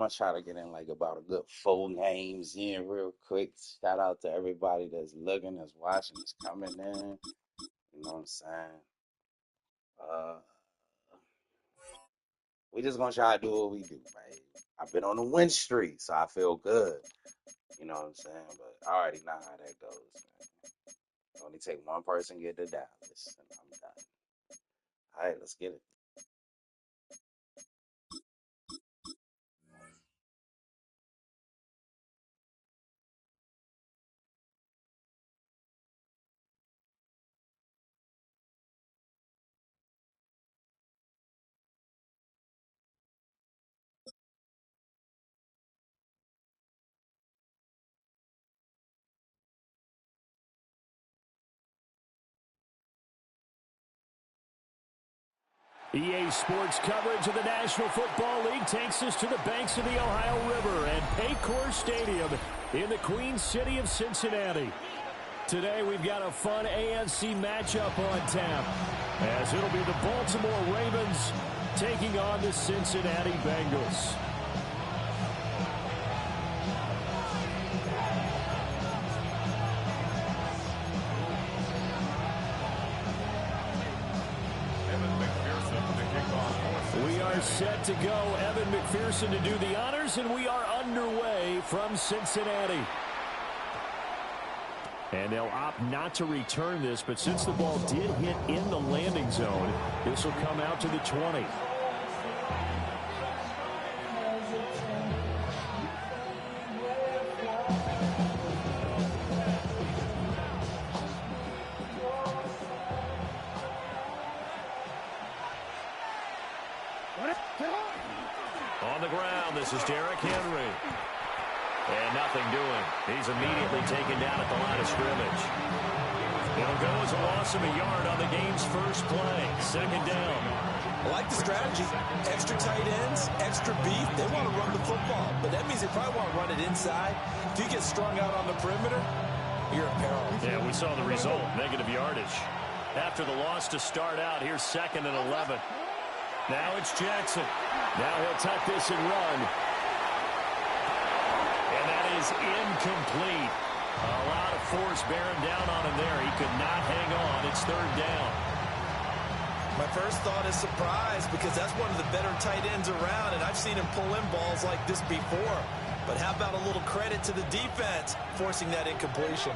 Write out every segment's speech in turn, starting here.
gonna try to get in like about a good 4 games in real quick. Shout out to everybody that's looking, that's watching, that's coming in. You know what I'm saying? Uh, we just gonna try to do what we do, man. I've been on a win streak, so I feel good. You know what I'm saying? But I already know how that goes, man. Only take one person to get to Dallas, and I'm done. All right, let's get it. EA Sports coverage of the National Football League takes us to the banks of the Ohio River and Paycor Stadium in the Queen City of Cincinnati. Today we've got a fun AFC matchup on tap, as it'll be the Baltimore Ravens taking on the Cincinnati Bengals. Set to go, Evan McPherson to do the honors, and we are underway from Cincinnati. And they'll opt not to return this, but since the ball did hit in the landing zone, this will come out to the 20. On the ground, this is Derrick Henry. And nothing doing. He's immediately taken down at the line of scrimmage. It'll go as a loss of a yard on the game's first play. Second down. I like the strategy. Extra tight ends, extra beef. They want to run the football, but that means they probably want to run it inside. If you get strung out on the perimeter, you're in peril. Yeah, we saw the result. Negative yardage. After the loss to start out, here's 2nd and 11. Now it's Jackson. Now he'll tuck this and run. And that is incomplete. A lot of force bearing down on him there. He could not hang on. It's 3rd down. My first thought is surprise, because that's one of the better tight ends around, and I've seen him pull in balls like this before. But how about a little credit to the defense forcing that incompletion?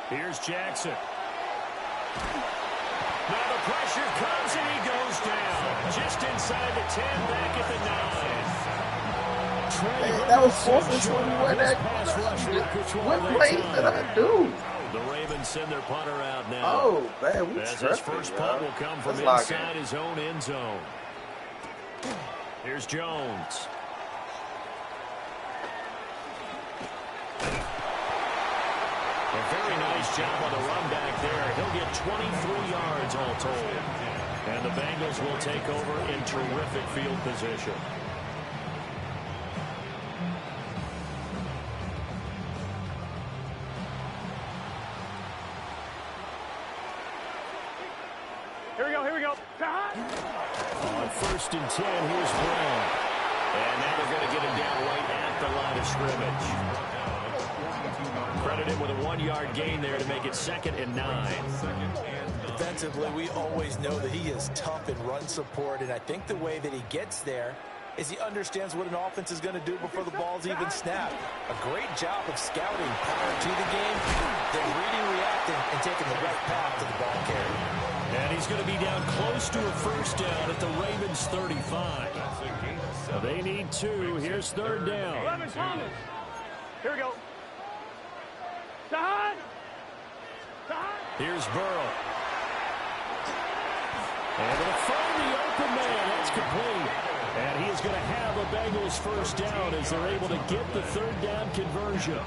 Here's Jackson. Now the pressure comes and he goes down. Just inside the 10, back at the 9. Man, that was 4th and 21. What plays did I do? The Ravens send their punter out now. Oh, man, we as tripping, his first punt will come from inside his own end zone. Here's Jones. A very nice job on the run back there. He'll get 23 yards all told. And the Bengals will take over in terrific field position. Here we go. On 1st and 10, here's Brown. And now they're going to get him down right at the line of scrimmage. Credit him with a 1-yard gain there to make it 2nd and 9. Defensively, we always know that he is tough in run support, and I think the way that he gets there is he understands what an offense is going to do before the ball's even snapped. A great job of scouting prior to the game, then reading, reacting, and taking the right path to the ball carrier. And he's going to be down close to a 1st down at the Ravens' 35. So they need 2. Here's 3rd down. Here we go. Here's Burrow. And going to find the open man. That's complete. And he is going to have a Bengals 1st down as they're able to get the 3rd down conversion.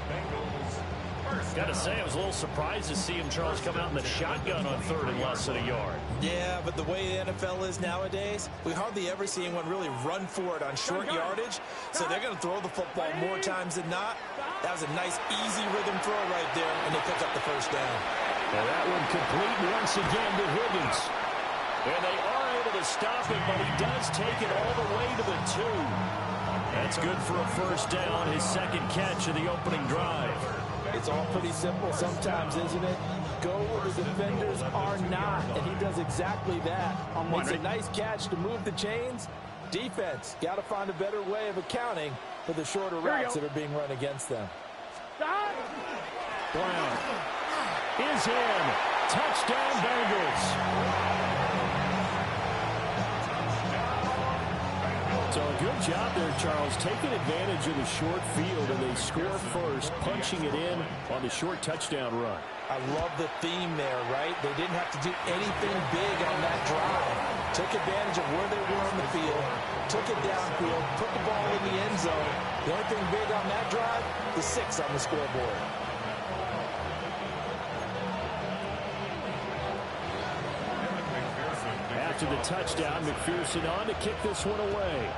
Got to say, I was a little surprised to see him, Charles, come out in the shotgun on 3rd and less than a yard. Yeah, but the way the NFL is nowadays, we hardly ever see anyone really run for it on short yardage. So they're going to throw the football more times than not. That was a nice, easy rhythm throw right there, and they pick up the 1st down. And that one complete once again to Higgins. And they are able to to stop it, but he does take it all the way to the 2. That's good for a first down, his second catch of the opening drive. It's all pretty simple sometimes, isn't it? Go where the defenders are not, and he does exactly that. It's a nice catch to move the chains. Defense, got to find a better way of accounting for the shorter routes that are being run against them. Brown is in. Touchdown, Bengals. So a good job there, Charles, taking advantage of the short field, and they score first, punching it in on the short touchdown run. I love the theme there, right? They didn't have to do anything big on that drive. Took advantage of where they were on the field, took it downfield, put the ball in the end zone. The only thing big on that drive, the 6 on the scoreboard. After the touchdown, McPherson on to kick this one away.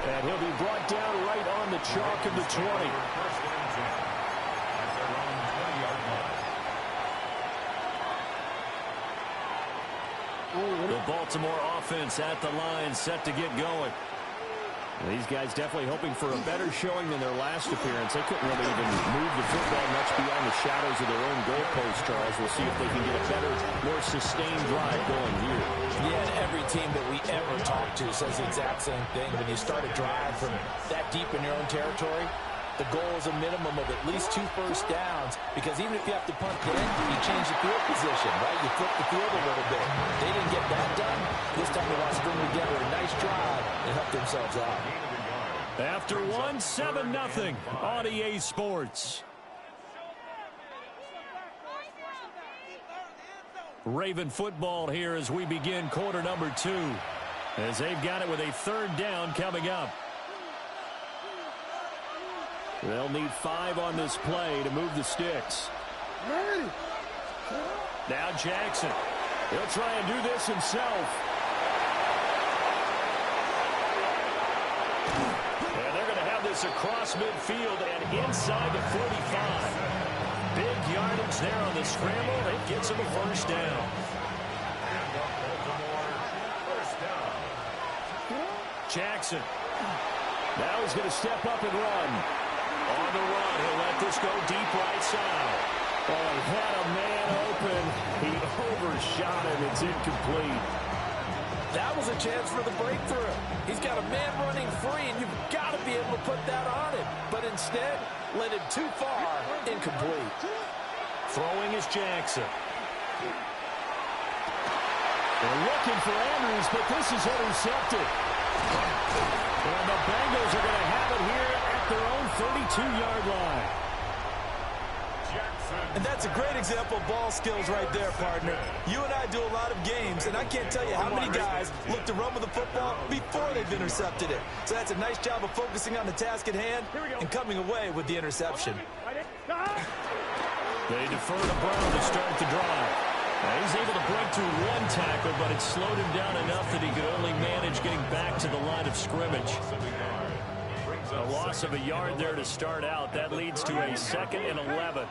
And he'll be brought down right on the chalk of the 20. The Baltimore offense at the line, set to get going. These guys definitely hoping for a better showing than their last appearance. They couldn't really even move the football much beyond the shadows of their own goalpost, Charles. We'll see if they can get a better, more sustained drive going here. Yeah, and every team that we ever talk to says the exact same thing. When you start a drive from that deep in your own territory, the goal is a minimum of at least 2 first downs, because even if you have to punt then, you change the field position, right? You flip the field a little bit. They didn't get that done. This time they want to string together a nice drive and help themselves out. After 1, 7-0 on EA Sports. Raven football here as we begin quarter number 2, as they've got it with a third down coming up. They'll need 5 on this play to move the sticks. Now Jackson. He'll try and do this himself. And they're going to have this across midfield and inside the 45. Big yardage there on the scramble. It gets him a first down. Jackson. Now he's going to step up and run. On the run, he'll let this go deep right side. Oh, he had a man open. He overshot him. It's incomplete. That was a chance for the breakthrough. He's got a man running free, and you've got to be able to put that on him. But instead, led it too far, incomplete. Throwing is Jackson. They're looking for Andrews, but this is intercepted. And the Bengals are going to have it here at their own 32-yard line. And that's a great example of ball skills right there, partner. You and I do a lot of games, and I can't tell you how many guys look to run with the football before they've intercepted it. So that's a nice job of focusing on the task at hand and coming away with the interception. They defer to Brown to start the drive. Now he's able to break through 1 tackle, but it slowed him down enough that he could only manage getting back to the line of scrimmage. A loss of a yard there to start out. That leads to a 2nd and 11.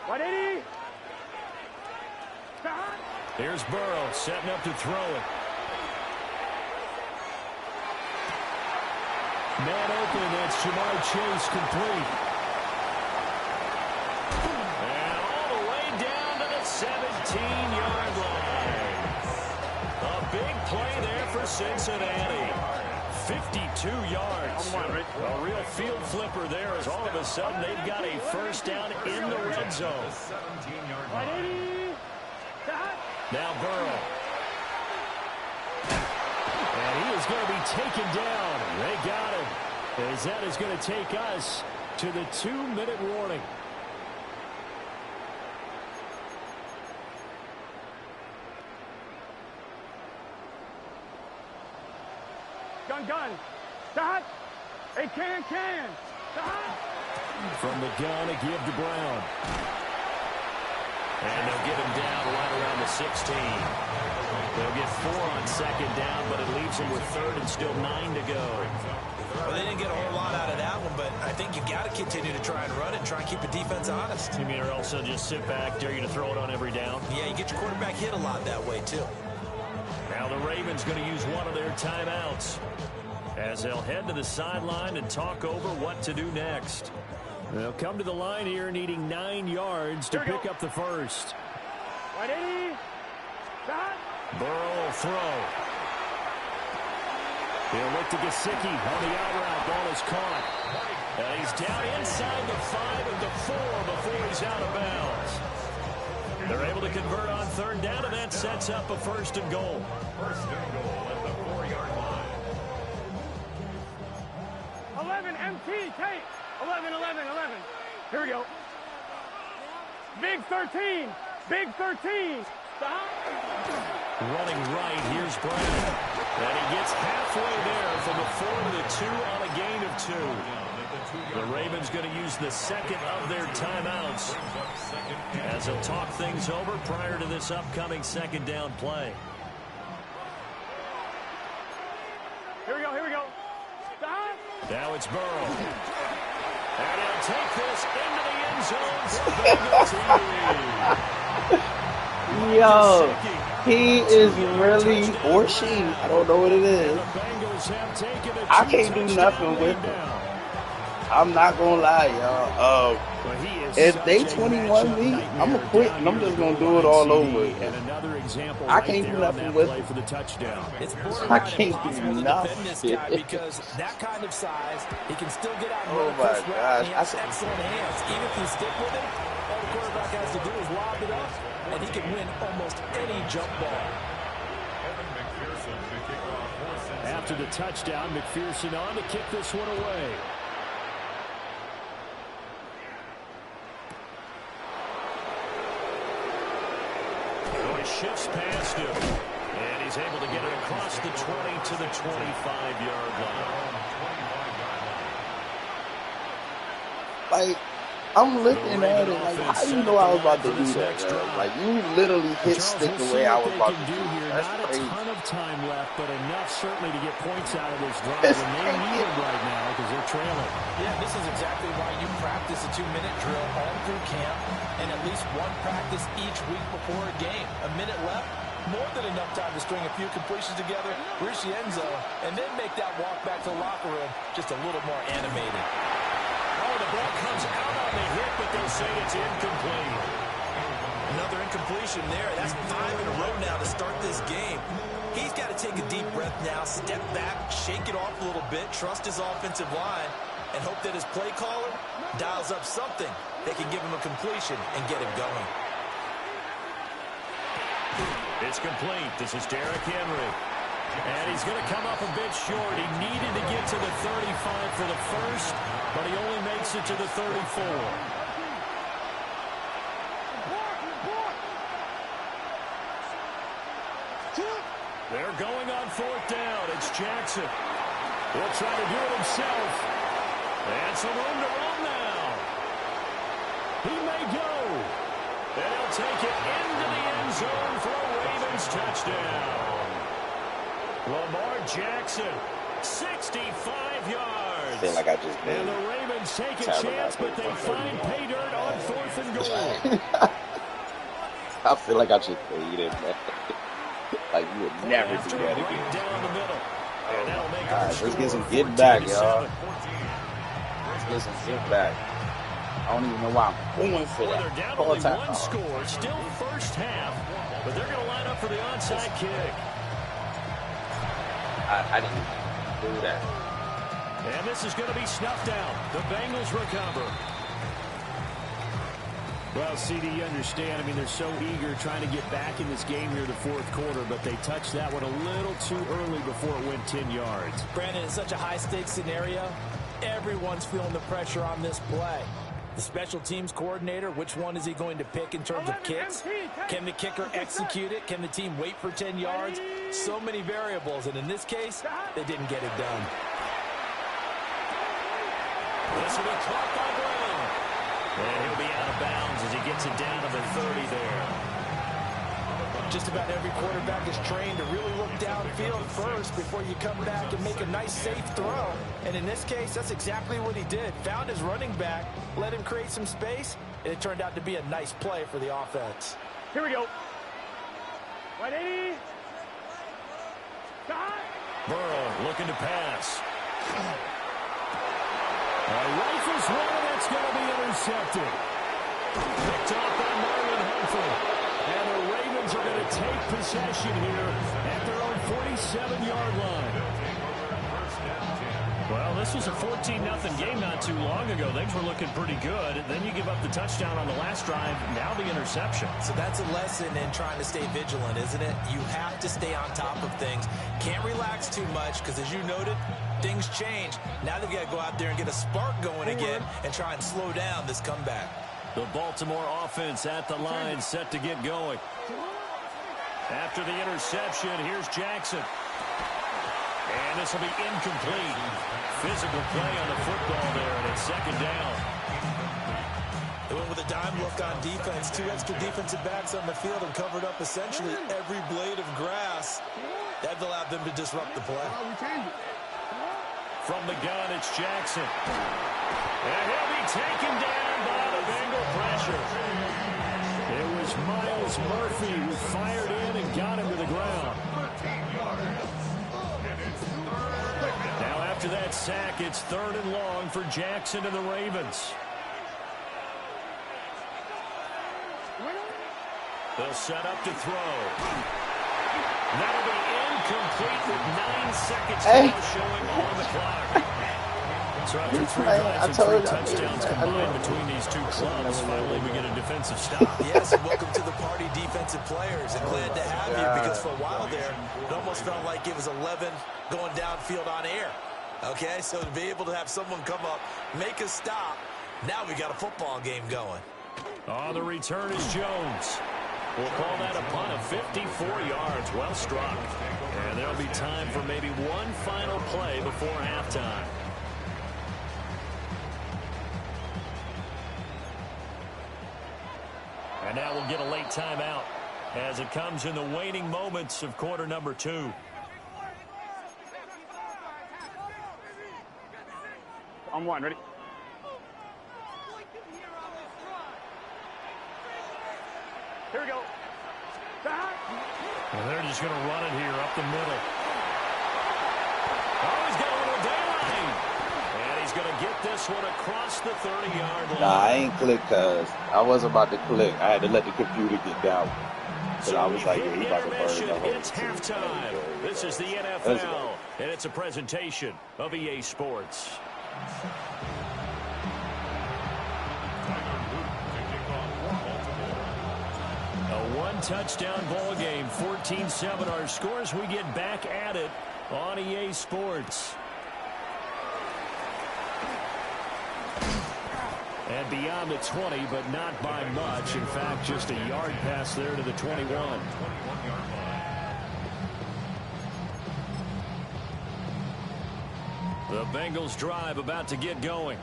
180. Here's Burrow setting up to throw it. Man open, that's Jamar Chase complete. And all the way down to the 17-yard line. A big play there for Cincinnati. 52 yards. A real field flipper there, as all of a sudden they've got a first down in the red zone. Now Burrow. And he is going to be taken down. They got him. As that is going to take us to the 2-minute warning. Gun. Stop. Hey, can. Stop. From the gun, a give to Brown. And they'll get him down right around the 16. They'll get 4 on 2nd down, but it leaves him with 3rd and still 9 to go. Well, they didn't get a whole lot out of that one, but I think you got to continue to try and run it and try and keep the defense honest. You mean, or also just sit back, dare you to throw it on every down? Yeah, you get your quarterback hit a lot that way, too. Now the Ravens going to use one of their timeouts as they'll head to the sideline and talk over what to do next. They'll come to the line here needing 9 yards to pick up the first. Right, 80. Shot. Burrow will throw. He'll look to Gesicki on the out route. Ball is caught. And he's down inside the 5 and the 4 before he's out of bounds. They're able to convert on third down, and that sets up a first and goal. First and goal at the 4-yard line. 11, MT, take. 11, 11, 11. Here we go. Big 13. Big 13. Stop. Running right, here's Brown. And he gets halfway there from the 4 to the 2 on a gain of 2. The Ravens going to use the second of their timeouts as they'll talk things over prior to this upcoming second down play. Here we go, here we go. Stop. Now it's Burrow. And he'll take this into the end zone for Bengals lead. Yo, he is really, or she, I don't know what it is. I can't do nothing with him. I'm not gonna lie, y'all. If they 21 me, I'm gonna quit and I'm just gonna do it all over again. I can't do nothing with him. I can't do nothing. Because that kind of size, he can still get out. Oh my gosh! He has excellent hands. Even if you stick with him, all the quarterback has to do is lob it up, and he can win almost any jump ball. After the touchdown, McPherson on to kick this one away. Shifts past him, and he's able to get it across the 20 to the 25-yard line. Like, I'm looking at it like, how do you know I was about to do that, bro? Like, you literally hit stick the way I was about to do it. That's crazy. Not a ton of time left, but enough certainly to get points out of this drive, and they need it right now because they're trailing. Yeah, this is exactly why you practice a 2-minute drill all through camp and at least one practice each week before a game. A minute left, more than enough time to string a few completions together, reach the end zone, and then make that walk back to the locker room just a little more animated. Oh, the ball comes out on the hit, but they'll say it's incomplete. Another incompletion there. That's 5 in a row now to start this game. He's got to take a deep breath now, step back, shake it off a little bit, trust his offensive line, and hope that his play caller dials up something that can give him a completion and get him going. It's complete. This is Derrick Henry. And he's going to come up a bit short. He needed to get to the 35 for the first, but he only makes it to the 34. They're going on fourth down. It's Jackson. He'll try to do it himself. And some room to run now. He may go. And he'll take it into the end zone for a Ravens touchdown. Lamar Jackson, 65 yards. I feel like I just made and the Ravens take a chance, but they find pay dirt on 4th and goal. I feel like I just made it, man. Like, you would never do that again. Right down the middle. And that'll make all right, let's get some get back, y'all. Let's get some get back. I don't even know why I'm going for that. They're down only one score, still first half, but they're going to line up for the onside kick. I didn't even do that. And this is going to be snuffed out. The Bengals recover. Well, CD, you understand. I mean, they're so eager trying to get back in this game here the fourth quarter, but they touched that one a little too early before it went 10 yards. Brandon, in such a high-stakes scenario, everyone's feeling the pressure on this play. The special teams coordinator, which one is he going to pick in terms of kicks? Can the kicker execute it? Can the team wait for 10 yards? So many variables, and in this case, they didn't get it done. This will be caught by Brown. And he'll be out of bounds as he gets it down to the 30 there. Just about every quarterback is trained to really look downfield first before you come back and make a nice, safe throw. And in this case, that's exactly what he did. Found his running back, let him create some space, and it turned out to be a nice play for the offense. Here we go. 180. Stop. Burrow looking to pass. Rifles one, and that's going to be intercepted. Picked off by Marlon Humphrey. And the Ravens are going to take possession here at their own 47-yard line. Well, this was a 14-0 game not too long ago. Things were looking pretty good. Then you give up the touchdown on the last drive. Now the interception. So that's a lesson in trying to stay vigilant, isn't it? You have to stay on top of things. Can't relax too much because, as you noted, things change. Now they've got to go out there and get a spark going again and try and slow down this comeback. The Baltimore offense at the line, set to get going. After the interception, here's Jackson. And this will be incomplete. Physical play on the football there, and it's second down. They went with a dime look on defense. 2 extra defensive backs on the field and covered up essentially every blade of grass. That allowed them to disrupt the play. From the gun, it's Jackson. And he'll be taken down by the Bengal pressure. It was Miles Murphy who fired in and got him to the ground. Now after that sack, it's 3rd and long for Jackson and the Ravens. They'll set up to throw. That'll be incomplete with 9 seconds now showing on the clock. So after 3 drives and 3 touchdowns combined between these two clubs, finally we get a defensive stop. Yes, welcome to the party, defensive players, and glad to have you, because for a while there, it almost felt like it was 11 going downfield on air. Okay, so to be able to have someone come up, make a stop, now we got a football game going. On the return is Jones. We'll call that a punt of 54 yards. Well struck. And there'll be time for maybe one final play before halftime. And now we'll get a late timeout as it comes in the waning moments of quarter number 2. On 1, ready? Here we go. And they're just going to run it here up the middle. Oh, he's got a little daylight. And he's going to get this one across the 30-yard line. Nah, I ain't click because I wasn't about to click. I had to let the computer get down. So I was like, yeah, he about to burn the whole It's halftime. This is the NFL, and it's a presentation of EA Sports. A one-touchdown ball game, 14-7 our scores. We get back at it on EA Sports. And beyond the 20, but not by much. In fact, just a yard pass there to the 21. The Bengals drive about to get going.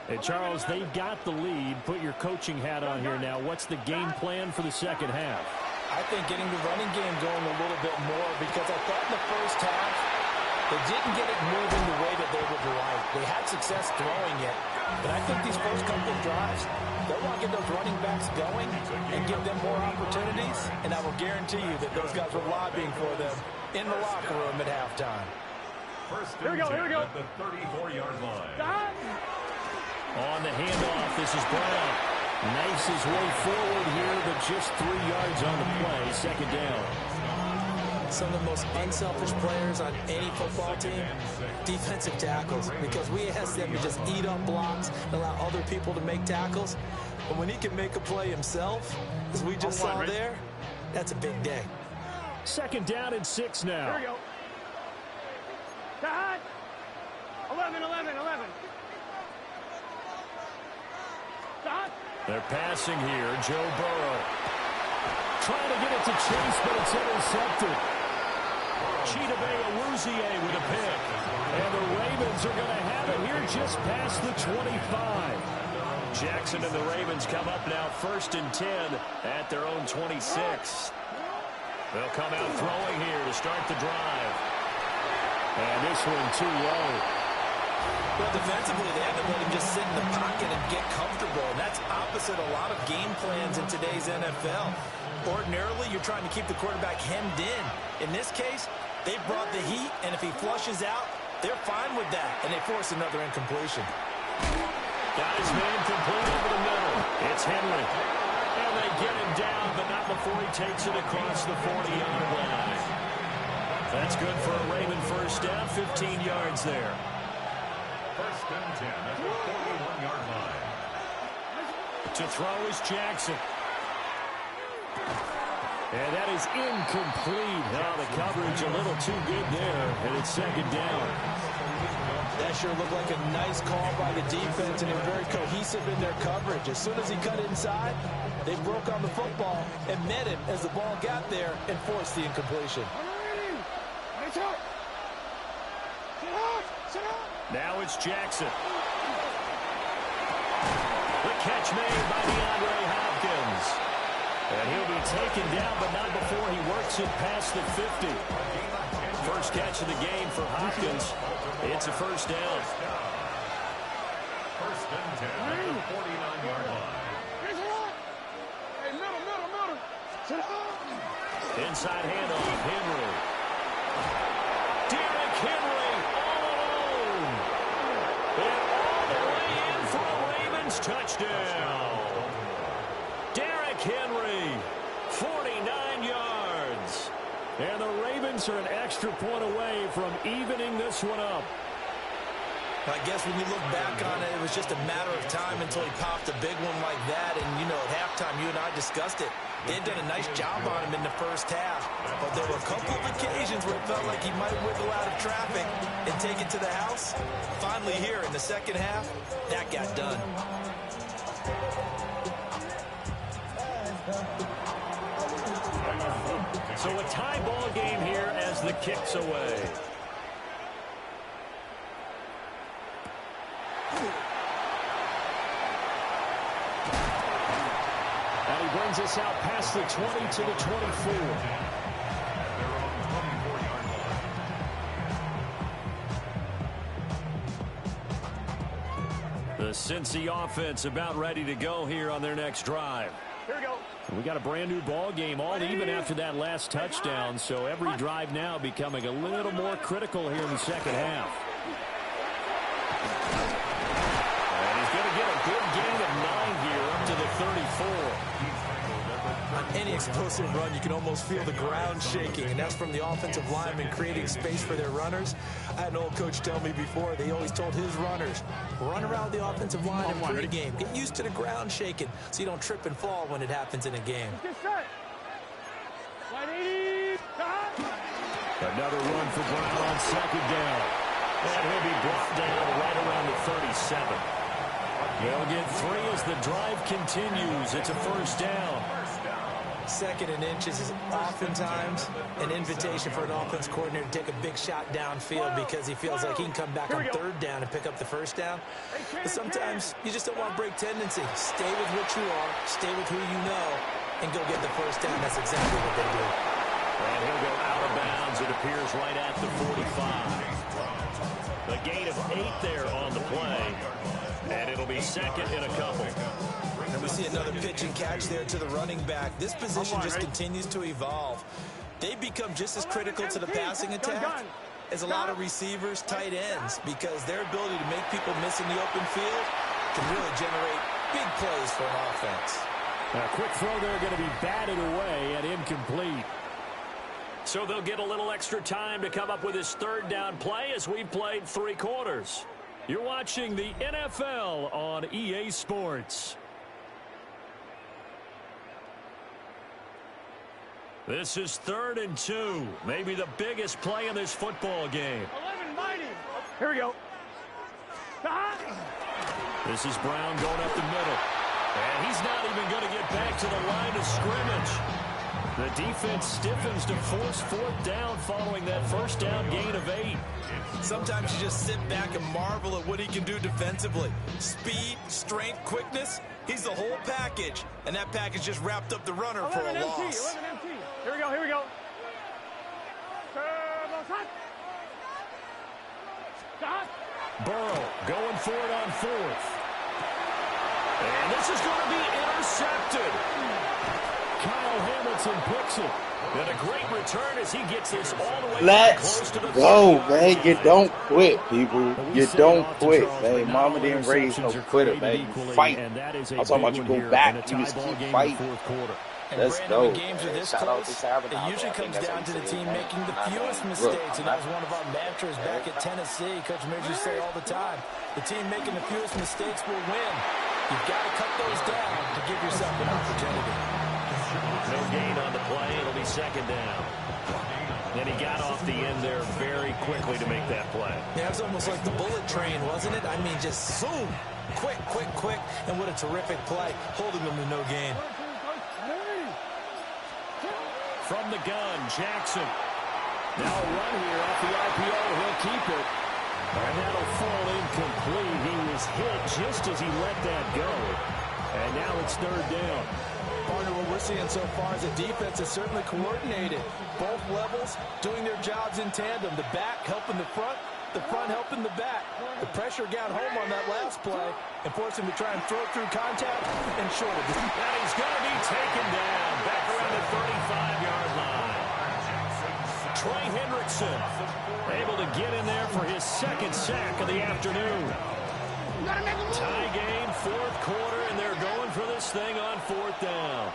Hey, Charles, they've got the lead. Put your coaching hat on here now. What's the game plan for the second half? I think getting the running game going a little bit more, because I thought in the first half they didn't get it moving the way that they would like. They had success throwing it, but I think these first couple of drives, they want to get those running backs going and give them more opportunities, and I will guarantee you that those guys were lobbying for them in the locker room at halftime. Here we go, here we go. At the 34-yard line. Stop. On the handoff, this is Brown. Knifes his way forward here, but just 3 yards on the play. Second down. Some of the most unselfish players on any football team, defensive tackles, because we ask them to just eat up blocks and allow other people to make tackles. But when he can make a play himself, as we just saw there, that's a big day. Second down and 6 now. Here we go. Cut. 11, 11, 11. Stop. They're passing here. Joe Burrow trying to get it to Chase, but it's intercepted. Chidobe Awuzie with a pick. And the Ravens are going to have it here just past the 25. Jackson and the Ravens come up now 1st and 10 at their own 26. They'll come out throwing here to start the drive. And this one too low. Well, defensively, they had to let him just sit in the pocket and get comfortable. And that's opposite a lot of game plans in today's NFL. Ordinarily, you're trying to keep the quarterback hemmed in. In this case, they brought the heat, and if he flushes out, they're fine with that. And they force another incompletion. Got his man complete over the middle. It's Henry. And they get him down, but not before he takes it across the 40-yard line. That's good for a Raven first down, 15 yards there. First and 10 at the 41-yard line. To throw is Jackson. And that is incomplete. Oh, the coverage a little too good there, and it's second down. That sure looked like a nice call by the defense, and they were very cohesive in their coverage. As soon as he cut inside, they broke on the football and met him as the ball got there and forced the incompletion. Now it's Jackson. The catch made by DeAndre Hopkins. And he'll be taken down, but not before he works it past the 50. First catch of the game for Hopkins. It's a first down. First and 10 at the 49-yard line. Inside handoff, Henry. Derrick Henry all alone. And all the way in for a Ravens touchdown. Derrick Henry, 49 yards. And the Ravens are an extra point away from evening this one up. I guess when you look back on it, it was just a matter of time until he popped a big one like that. And, you know, at halftime, you and I discussed it. They had done a nice job on him in the first half. But there were a couple of occasions where it felt like he might wiggle out of traffic and take it to the house. Finally here in the second half, that got done. So a tie ball game here as the kick's away. And he brings us out past the 20 to the 24. The Cincy offense about ready to go here on their next drive. Here we go. We got a brand new ball game, all even after that last touchdown, so every drive now becoming a little more critical here in the second half. And he's going to get a good gain of 9 here up to the 34. On any explosive run, you can almost feel the ground shaking, and that's from the offensive linemen creating space for their runners. I had an old coach tell me before, they always told his runners, run around the offensive line in pregame. Get used to the ground shaking so you don't trip and fall when it happens in a game. Get set. 180. Another run for Brown on second down. And he'll be brought down right around the 37. They'll get 3 as the drive continues. It's a first down. Second and inches is oftentimes an invitation for an offense coordinator to take a big shot downfield because he feels like he can come back on third down and pick up the first down. But sometimes you just don't want to break tendency. Stay with what you are, stay with who you know, and go get the first down. That's exactly what they do. And he'll go out of bounds, it appears, right at the 45. A gain of 8 there on the play. And it'll be second in a couple. And we see another pitch and catch there to the running back. This position just continues to evolve. They become just as critical to the passing attack as a lot of receivers, tight ends, because their ability to make people miss in the open field can really generate big plays for an offense. A quick throw there going to be batted away and incomplete. So they'll get a little extra time to come up with his third down play as we played 3 quarters. You're watching the NFL on EA Sports. This is 3rd and 2. Maybe the biggest play in this football game. 11 mighty. Here we go. This is Brown going up the middle. And he's not even going to get back to the line of scrimmage. The defense stiffens to force 4th down following that first down gain of 8. Sometimes you just sit back and marvel at what he can do defensively. Speed, strength, quickness, he's the whole package. And that package just wrapped up the runner for a loss. 11 MT. Here we go, here we go. Burrow going for it on fourth. And this is going to be intercepted. Kyle Hamilton picks it. And a great return as he gets this all the way Let's close to the go, 30-yard man. You line. don't quit, people. You don't quit, Charles, man. but Mama not all didn't raise no interceptions are quitter, created man. You equally, fight. and that is a I'm talking big about you one go here in a back. You tie just ball keep game in the fighting. fourth quarter. And Let's Brandon, go, when games are man. this Shout out close, to Tabernacle. it I usually think comes that's how down you to the say team it, man. making the I'm not fewest doing mistakes. And that was Brooklyn. one of our mantras back at Tennessee. Coach Midge used to say all the time, the team making the fewest mistakes will win. You've got to cut those down to give yourself an opportunity. No gain on the play. It'll be second down. And he got off the end there very quickly to make that play. Yeah, it was almost like the bullet train, wasn't it? I mean, just zoom. Quick, quick, quick. And what a terrific play, holding them to no gain. From the gun, Jackson. Now a run here off the RPO. He'll keep it. And that'll fall incomplete. He was hit just as he let that go. And now it's third down. Partner, what we're seeing so far is the defense is certainly coordinated. Both levels doing their jobs in tandem. The back helping the front helping the back. The pressure got home on that last play and forced him to try and throw through contact and short it. And he's going to be taken down back around the 35-yard line. Trey Hendrickson able to get in there for his second sack of the afternoon. Tie game, fourth quarter, and they're going for this thing on fourth down.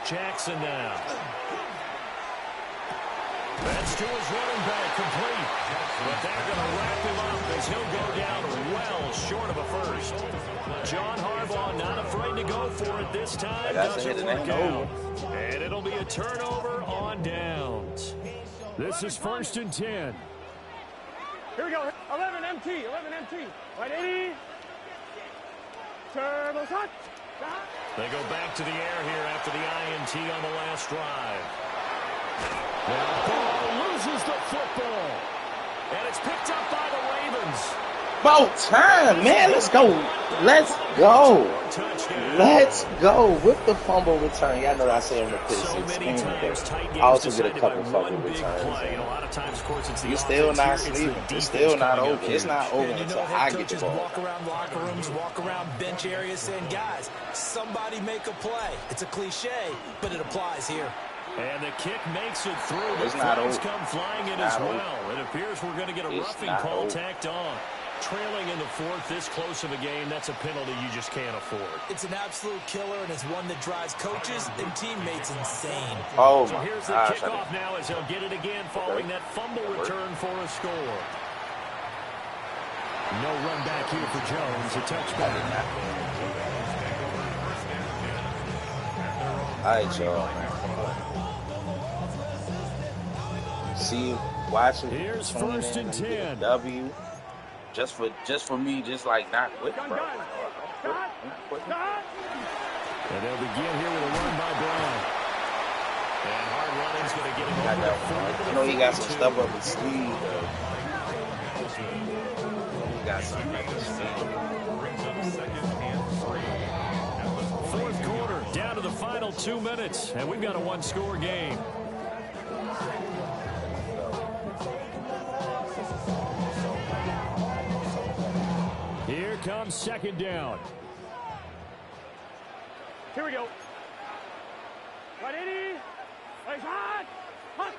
Jackson now. That's to his running back, complete. But they're going to wrap him up as he'll go down well short of a first. John Harbaugh not afraid to go for it this time. Doesn't work out. And it'll be a turnover on downs. This is first and 10. Here we go. 11 MT. 11 MT. 180. Turbo shot. They go back to the air here after the INT on the last drive. Now Burrow loses the football. And it's picked up by the Ravens. About time, man. Let's go. Let's go. Let's go with the fumble return. Y'all know I say on the pick So six. many times tight games I also get a decided couple by fumble one big returns. play. And a lot of times, of course, it's the You're still offense not here, it's the sleeping. It's defense still not coming over. up It's huge. not over And you until know, I head get the coaches ball. walk around locker rooms, walk around bench areas saying, guys, somebody make a play. It's a cliche, but it applies here. And the kick makes it through. The It's not flags over. come flying in It's as not well. It appears we're going to get a It's roughing not call over. tacked on. Trailing in the fourth, this close of a game, that's a penalty you just can't afford. It's an absolute killer, and it's one that drives coaches and teammates insane. Oh, So my here's the gosh. kickoff now as he'll get it again following that fumble return for a score. No run back here for Jones. A touchback. All right, y'all. See, watching. Here's first and 10. W. Just for me, just like not quitting, bro. Gun. Shot. Shot. And they'll begin here with a run by Brown. And hard running's going to get him Got over that the 40 to one. the You know he got some 42. stuff up his sleeve, though. He got something up his sleeve. Fourth quarter, down to the final 2 minutes, and we've got a one-score game. Here comes second down. Here we go. 180. Play shot. Hunt.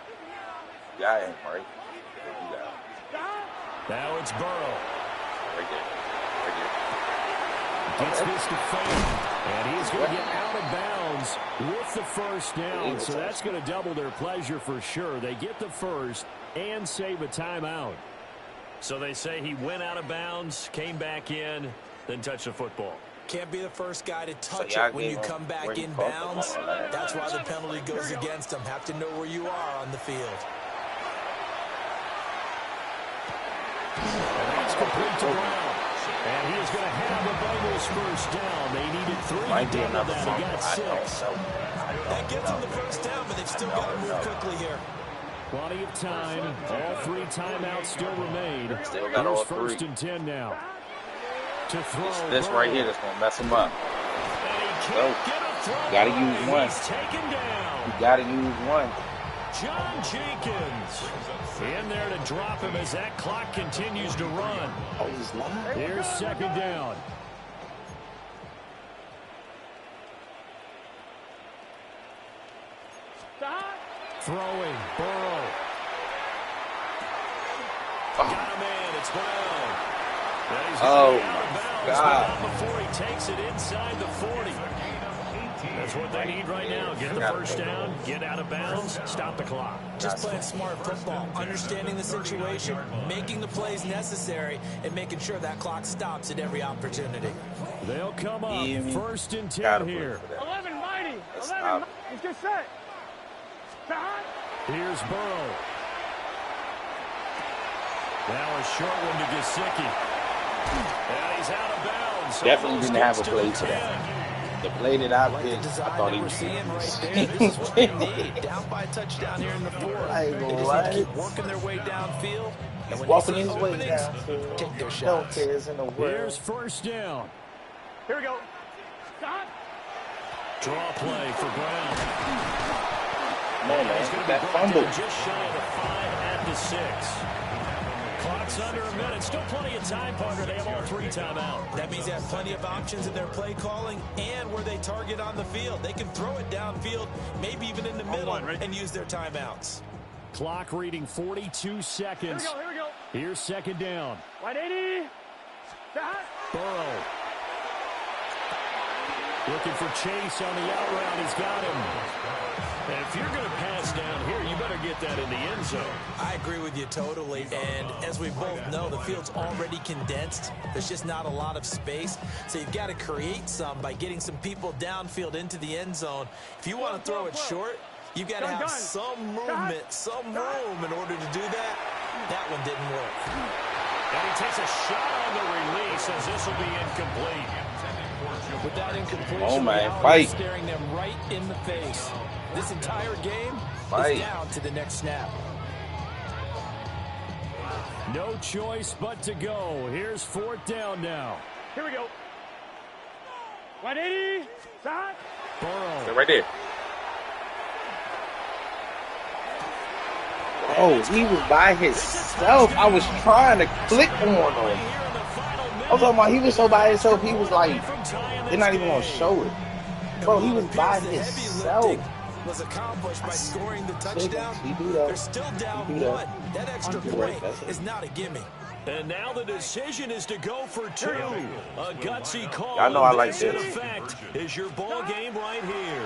Guy ain't right. You got him. Shot. Now it's Burrow. Right there. Right Gets this to Fame, and he's going to get out of bounds with the first down. So that's going to double their pleasure for sure. They get the first and save a timeout. So they say he went out of bounds, came back in, then touched the football. Can't be the first guy to touch y'all it when you gave him come back where he in caught the bounds. ball at. That's why the penalty goes against him. Have to know where you are on the field. And that's complete to Brown. And he is going to have the Bengals first down. They needed 3 Might to be double another that. fumble. He got I don't 6. know. That gets them the first down, but they've still got to move quickly here. Plenty of time. All 3 timeouts still remain. Still got all Here's 3. first and 10 now. To throw. This right here that's gonna mess him up. And he Go. can't get a You gotta use throwing. one. He's taken down. You gotta use one. John Jenkins in there to drop him as that clock continues to run. Oh, he's not. Here's second down. Throwing, Burrow. Got a man, it's Brown. And he's Oh, out of my bounds, God. but not before he takes it inside the 40. That's what they need right now. Get the first down, get out of bounds, stop the clock. Just playing smart football, understanding the situation, making the plays necessary, and making sure that clock stops at every opportunity. They'll come up first and 10 Gotta here. 11 mighty. 11 stop. mighty. Let's get set. Stop. Here's Burrow. Now a short one to Gesicki. And he's out of bounds. Definitely didn't have a Almost play gets for to the that. 10. The play that I Like picked, the I design thought that he we're was seeing right there. This is what they need. Down by a touchdown here in the fourth. Like, They just need to what? keep working their way downfield. And when walking they see his way openings, down. take their No shots. cares in the world. Here's first down. Here we go. Stop. Draw play for Brown. Man, He's man, going to be that brought fumble. down just shy of the 5 at the 6. Clock's under a minute. Still plenty of time, partner. They have all 3 timeout. That means they have plenty of options in their play calling and where they target on the field. They can throw it downfield, maybe even in the middle, and use their timeouts. Clock reading 42 seconds. Here we go. Here's second down. Wide 80. Stop. Burrow. Looking for Chase on the out route. He's got him. And if you're going to pass down here, you better get that in the end zone. I agree with you totally. And as we both know, the field's already condensed. There's just not a lot of space. So you've got to create some by getting some people downfield into the end zone. If you want to throw it short, you've got to have some movement, some room in order to do that. That one didn't work. And he takes a shot on the release as this will be incomplete. With that incompletion, Oh, man, reality fight. staring them right in the face. This entire game Fight. is down to the next snap. No choice but to go. Here's fourth down now. Here we go. Wide 80. Stop. Burrow. Right there. Oh, he was by himself. I was trying to click on him. I was talking about he was so by himself, he was like, they're not even going to show it. Bro, he was by himself. Was accomplished by scoring the touchdown. He do that. They're still down He do that. one. That extra You're point right, is not a gimme. And now the decision is to go for 2. A gutsy call. Y'all know I like this. In this. effect, is your ball game right here.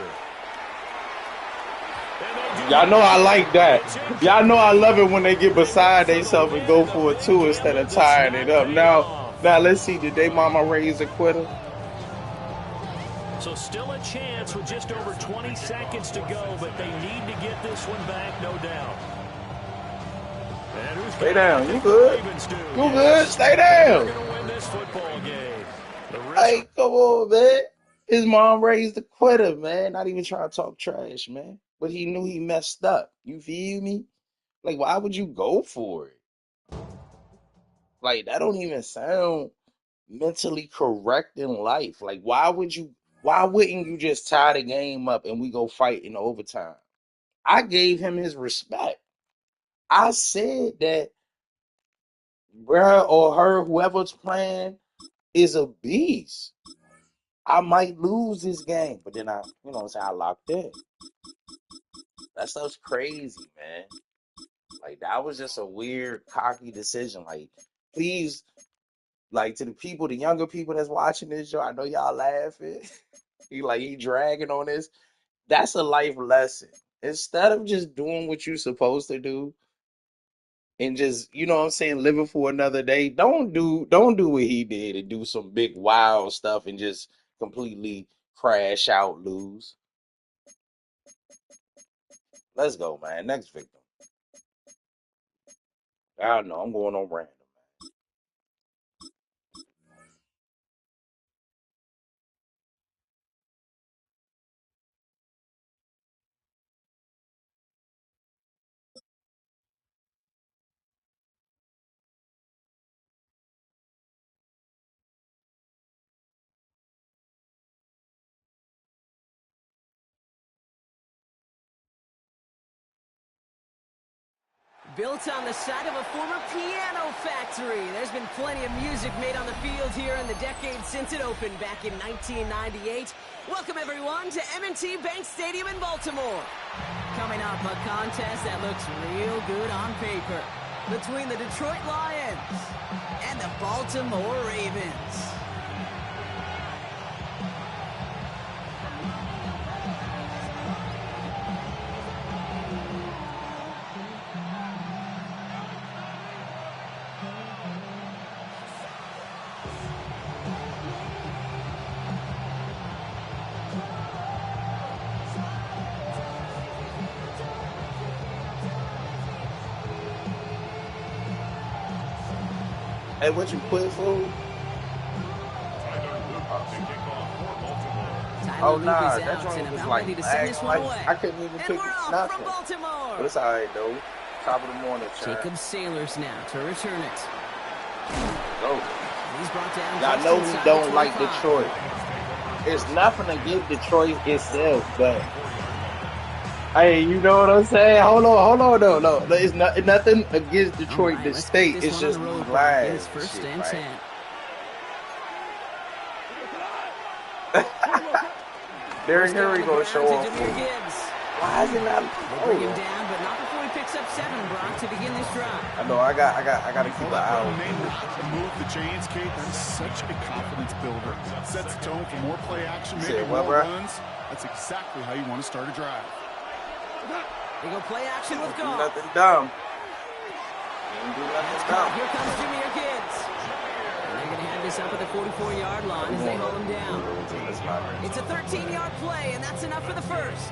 Y'all know I like that. Y'all know I love it when they get beside themselves and go for a 2 instead of tying it up. Now let's see. Did they mama raise a quitter? So still a chance with just over 20 seconds to go, but they need to get this one back, no doubt. And who's Stay down. You good? You Yes. good? Stay They're down. going to win this football game. The risk- Hey, come on, man. His mom raised a quitter, man. Not even trying to talk trash, man. But he knew he messed up. You feel me? Like, why would you go for it? Like, that don't even sound mentally correct in life. Like, why wouldn't you just tie the game up and we go fight in overtime? I gave him his respect. I said that bruh or her, whoever's playing, is a beast. I might lose this game, but then I locked in. That stuff's crazy, man. Like, that was just a weird, cocky decision. Like, please, like, to the younger people that's watching this show, I know y'all laughing. he dragging on this. That's a life lesson. Instead of just doing what you're supposed to do and just, you know what I'm saying, living for another day, don't do what he did and do some big wild stuff and just completely crash out, lose. Let's go, man. Next victim. I don't know. I'm going on random. Built on the side of a former piano factory, there's been plenty of music made on the field here in the decade since it opened back in 1998. Welcome, everyone, to M&T Bank Stadium in Baltimore. Coming up, a contest that looks real good on paper between the Detroit Lions and the Baltimore Ravens. Hey, what you put for? Tyler Luke to kick off for Baltimore. Oh, nah, Luke is that out joint and was about like ready to send this one away. I couldn't even And pick we're off nothing. from Baltimore. But it's all right, though. Top of the morning, child. Jacob Sailors now to return it. Go. He's brought down. Y'all know we don't like Detroit. It's nothing against Detroit itself, but hey, you know what I'm saying? Hold on, no. It's nothing against Detroit, right, the state. It's just these lies. First Shit, and 10. Derrick Henry gonna show off. Why is it not? They bring him down, but not before he picks up 7, Brock, to begin this drive. I know. I got to keep an eye on. May not move the chains, Kate. That is such a confidence builder. Sets the tone for more play action, maybe more runs. That's exactly how you want to start a drive. They go play action with Do Goff. nothing dumb. Do nothing dumb. Here comes Jahmyr Gibbs. And they're going to have this up at the 44-yard line as they hold him down. It's a 13-yard play, and that's enough for the first.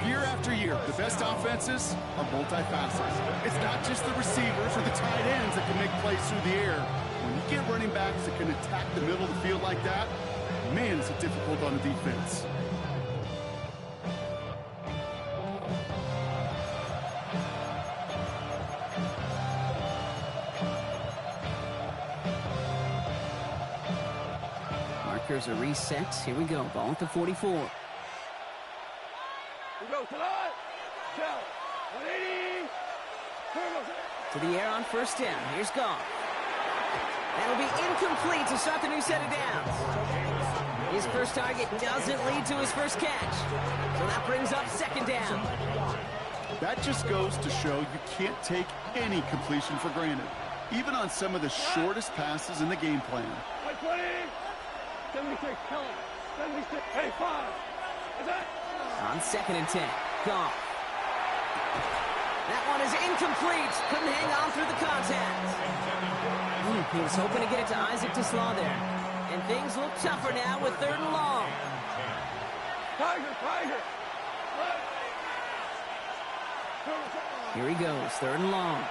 Year after year, the best offenses are multifaceted. It's not just the receivers or the tight ends that can make plays through the air. When you get running backs that can attack the middle of the field like that, man, is it difficult on the defense. Markers are reset. Here we go. Ball at the 44. We go to the 180. To the air on first down. Here's Goff. That'll be incomplete to start the new set of downs. His first target doesn't lead to his first catch. So that brings up second down. That just goes to show you can't take any completion for granted, even on some of the shortest passes in the game plan. 120. 76. Tell him. 76. Hey, 5. Is that? On second and 10. Goff. That one is incomplete. Couldn't hang on through the contact. He was hoping to get it to Isaac Slaw there. And things look tougher now with 3rd and long. Tiger. Here he goes. 3rd and long.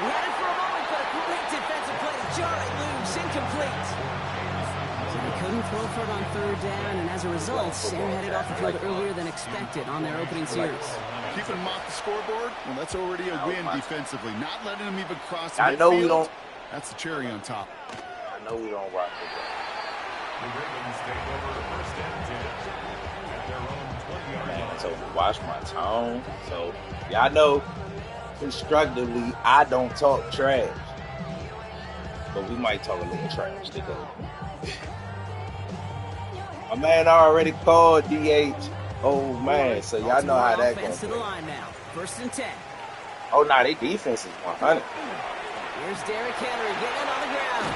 He had it for a moment, but a great defensive play to jar it loose. Incomplete. So they couldn't throw for it on 3rd down, and as a result, Sarah headed off the field earlier than expected on their opening series. Keeping them off the scoreboard, well, that's already a win defensively. Not letting them even cross the I know we midfield, don't. that's the cherry on top. I know we don't rock with that. The Ravens take over first and 10 at their own 20-yard line. So watch my tone. So y'all know constructively I don't talk trash, but we might talk a little trash today. My man already called DH. Oh man, so y'all know how that goes. To the line now. 1st and 10. Oh nah, they defense is 100. Here's Derrick Henry getting on the ground.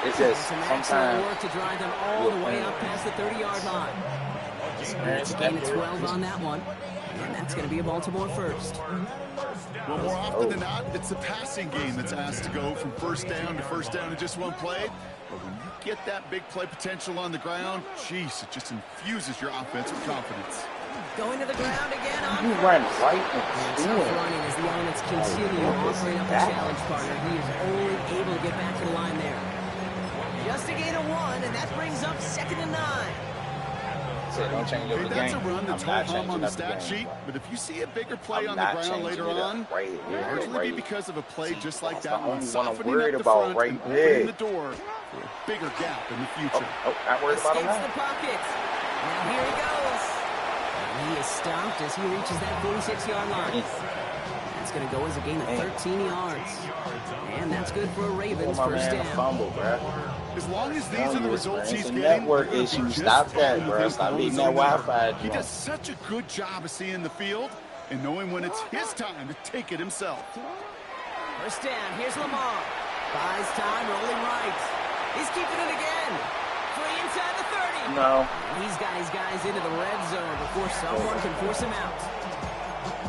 It's just Some excellent sometimes work to drive them all the way up past the 30-yard line. It's a gain of 12 on that one. And that's going to be a Baltimore first. Well, more often than not, it's the passing game that's asked to go from first down in just one play. But when you get that big play potential on the ground, jeez, it just infuses your offense with confidence. Going to the ground again on you run right tough into it. running as the elements continue offering up a challenge partner. He is only able to get back to the line there. Just a gain of 1, and that brings up 2nd and 9. Don't change up the That's game. a run that's I'm not home on the changing up the stat game, sheet, bro. but if you see a bigger play I'm on the not ground changing later it up. on, Right here, largely right be here. because of a play just like That's that the one, only one I'm softening worried up the about front right and there. opening the door for a bigger gap in the future. Oh, not worried about him Escapes now. the pocket. Now here he goes. He He is stopped as he reaches that 46-yard line. That's going to go as a gain of 13 yards. And that's good for a Ravens first down. Fumble, bro. As long as these are the results he's getting, network issue. Stop that, bro. Stop beating that Wi-Fi. He does such a good job of seeing the field and knowing when it's his time to take it himself. First down, here's Lamar. Buys time, rolling right. He's keeping it again. Free inside the 30. No. He's got his guys into the red zone before someone can force him out.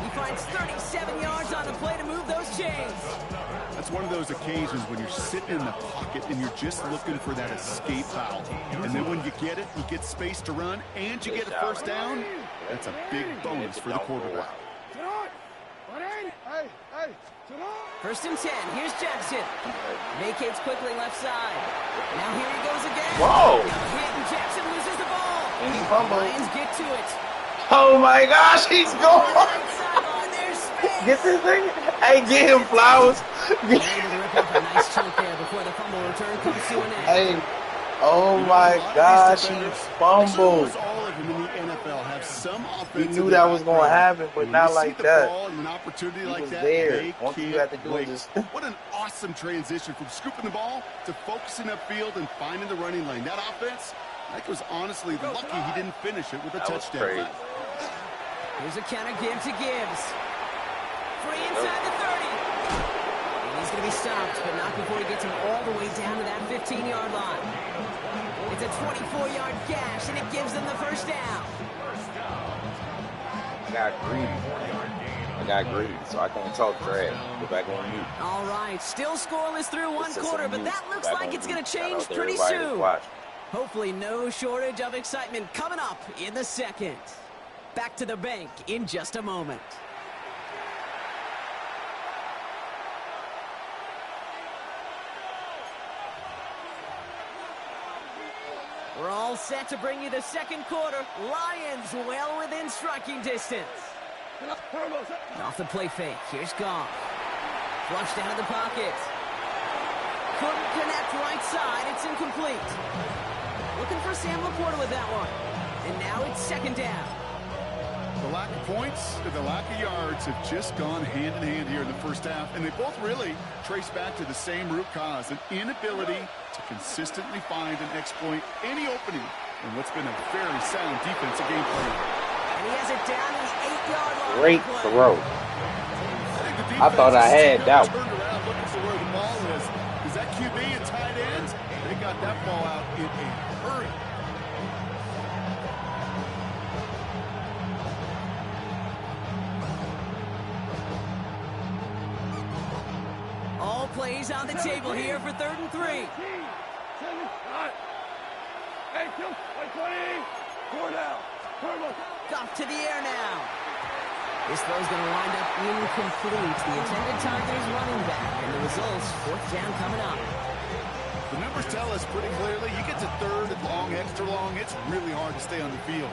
He finds 37 yards on the play to move those chains. That's one of those occasions when you're sitting in the pocket and you're just looking for that escape valve. And then when you get it, you get space to run, and you get a first down. That's a big bonus for the quarterback. First and 10. Here's Jackson. Vacates quickly left side. Now here he goes again. Whoa! Hit, and Jackson loses the ball. And he fumbled. Lions get to it. Oh my gosh, he's going! There's space. Get this thing! Hey, get him flowers! Able to rip up a nice chunk there before the fumble return comes to an end. Hey, oh my gosh, he fumbled. All of them in the NFL have some He offensive knew that was going to happen, but when not you like see the that. ball and an opportunity like was that, there. they All you can't had to do wait. was What an awesome transition from scooping the ball to focusing upfield and finding the running lane. That offense, Mike was honestly lucky he didn't finish it with a touchdown. Crazy. Here's a counter give to Gibbs. Free inside the 30. And he's going to be stopped, but not before he gets him all the way down to that 15-yard line. It's a 24-yard gash, and it gives them the first down. I got greedy, so I can't talk trash. Go back on mute. All right, still scoreless through one quarter, but that looks like it's going to change pretty Everybody soon. watch. Hopefully no shortage of excitement coming up in the second. Back to the bank in just a moment. We're all set to bring you the second quarter. Lions well within striking distance. Off the play fake. Here's Goff. Flushed out of the pocket. Couldn't connect right side. It's incomplete. Looking for Sam Laporta with that one. And now it's second down. The lack of points and the lack of yards have just gone hand in hand here in the first half, and they both really trace back to the same root cause, an inability to consistently find and exploit any opening in what's been a very sound defensive game plan. And he has it down in the 8-yard line. Great throw. I thought I had that one. Turned around looking for where the ball is. Is that QB and tight ends? They got that ball out in a hurry. All plays on the table here for 3rd and 3. Hey, kill, 20, 4 down. Goff to the air now. This throw's going to wind up incomplete. The intended target is running back, and the results, 4th down coming up. The numbers tell us pretty clearly, you get to 3rd and long, extra long, it's really hard to stay on the field.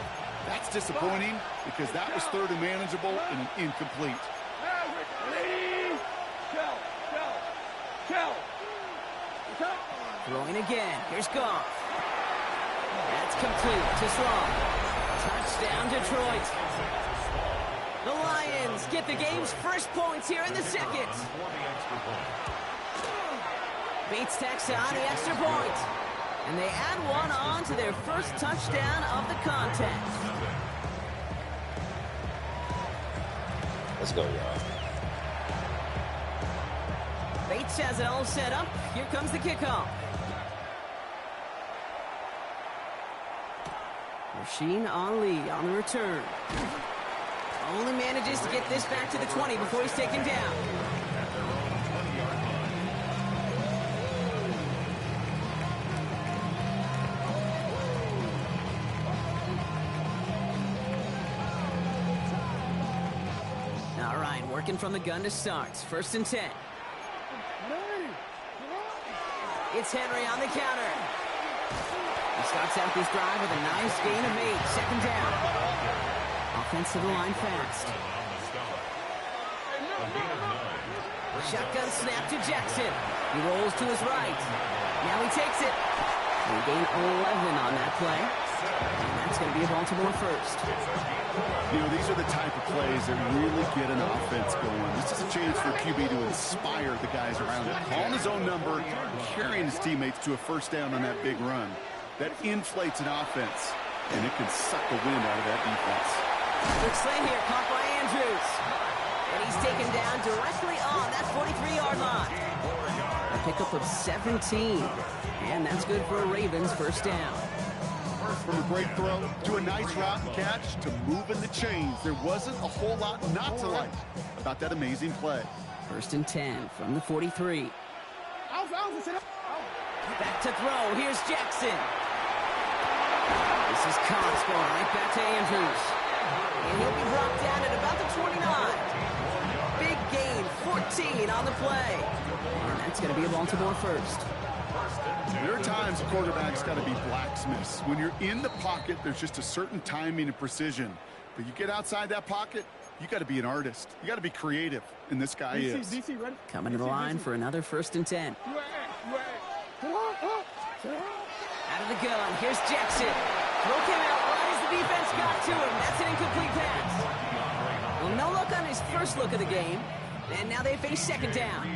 That's disappointing because that was 3rd and manageable and an incomplete. Throwing again. Here's Goff. That's complete to Sloan. Touchdown, Detroit. The Lions get the game's first points here in the second. Beats Texas on the extra point. And they add one on to their first touchdown of the contest. Let's go, y'all. Bates has it all set up. Here comes the kickoff. Rasheen Ali on the return. Only manages to get this back to the 20 before he's taken down. All right, working from the gun to start. 1st and 10. It's Henry on the counter. He starts out this drive with a nice gain of 8. 2nd down. Offensive line fast. Shotgun snap to Jackson. He rolls to his right. Now he takes it. He gained 11 on that play. And that's that's going to be a Baltimore first. You know, these are the type of plays that really get an offense going. This is a chance for QB to inspire the guys around him. Calling his own number, carrying his teammates to a first down on that big run. That inflates an offense, and it can suck the wind out of that defense. Big slant here, caught by Andrews. And he's taken down directly on that 43-yard line. A pickup of 17. And that's good for a Ravens first down. From a great throw to a nice route and catch to moving the chains, there wasn't a whole lot not to like about that amazing play. First and 10 from the 43. Back to throw. Here's Jackson. This is Cox going right back to Andrews. And he'll be brought down at about the 29. Big gain, 14 on the play. And that's going to be a Baltimore first. There are times quarterbacks got to be blacksmiths. When you're in the pocket, there's just a certain timing and precision. But you get outside that pocket, you got to be an artist. You got to be creative, and this guy is. Coming to the line for another first and 10. Out of the gun, here's Jackson. Throw came out right as the defense got to him. That's an incomplete pass. Well, no look on his first look of the game, and now they face second down.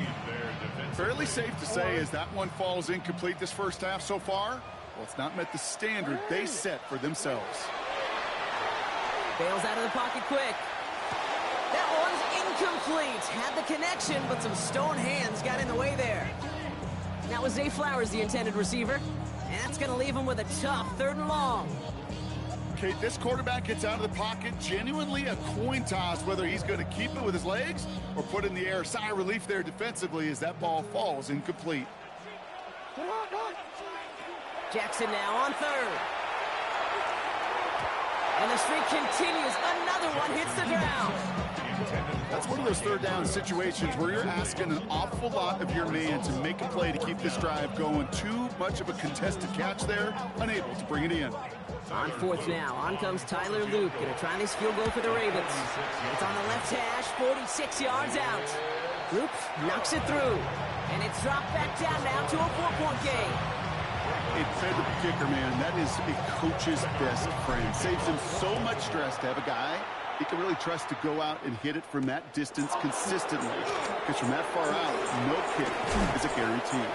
Fairly safe to say as that one falls incomplete this first half so far, well, it's not met the standard they set for themselves. Bails out of the pocket quick. That one's incomplete. Had the connection, but some stone hands got in the way there. That was Zay Flowers, the intended receiver. And that's going to leave him with a tough 3rd and long. Okay, this quarterback gets out of the pocket, genuinely a coin toss whether he's going to keep it with his legs or put it in the air. Sigh of relief there defensively as that ball falls incomplete. Jackson now on 3rd. And the streak continues. Another one hits the ground. That's one of those 3rd down situations where you're asking an awful lot of your man to make a play to keep this drive going. Too much of a contested catch there, unable to bring it in. On 4th now, on comes Tyler Luke. Gonna try this field goal for the Ravens. It's on the left hash, 46 yards out. Luke knocks it through. And it's dropped back down now to a 4-point game. It fed the kicker, man. That is a coach's best friend. Saves him so much stress to have a guy he can really trust to go out and hit it from that distance consistently. Because from that far out, no kick is a guarantee.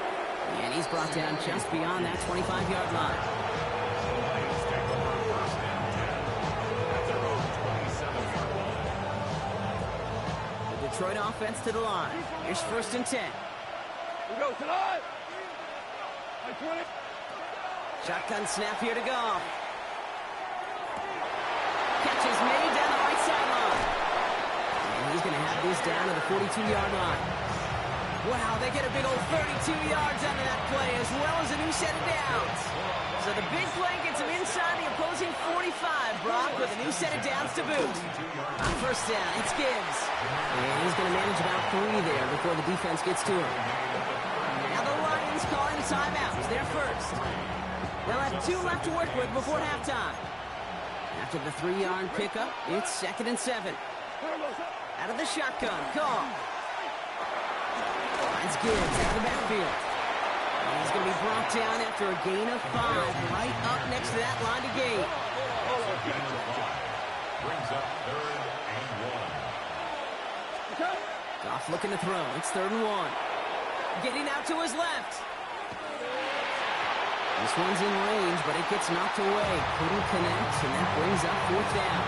And he's brought down just beyond that 25-yard line. The Detroit offense to the line. Here's 1st and 10. We go tonight. Shotgun snap here to Goff. Catch is made down the right sideline. And he's going to have this down to the 42-yard line. Wow, they get a big old 32 yards out of that play, as well as a new set of downs. So the big play gets him inside the opposing 45, Brock, with a new set of downs to boot. On 1st down, it's Gibbs. And he's going to manage about 3 there before the defense gets to him. Now the Lions calling timeouts. They're first. They'll have 2 left to work with before halftime. After the 3-yard pickup, it's 2nd and 7. Out of the shotgun, Goff. Finds Gibbs out of the backfield. And he's going to be brought down after a gain of 5, right up next to that line to gain. Brings up 3rd and 1. Goff looking to throw. It's 3rd and 1. Getting out to his left. This one's in range, but it gets knocked away. Couldn't connect, and that brings up 4th down.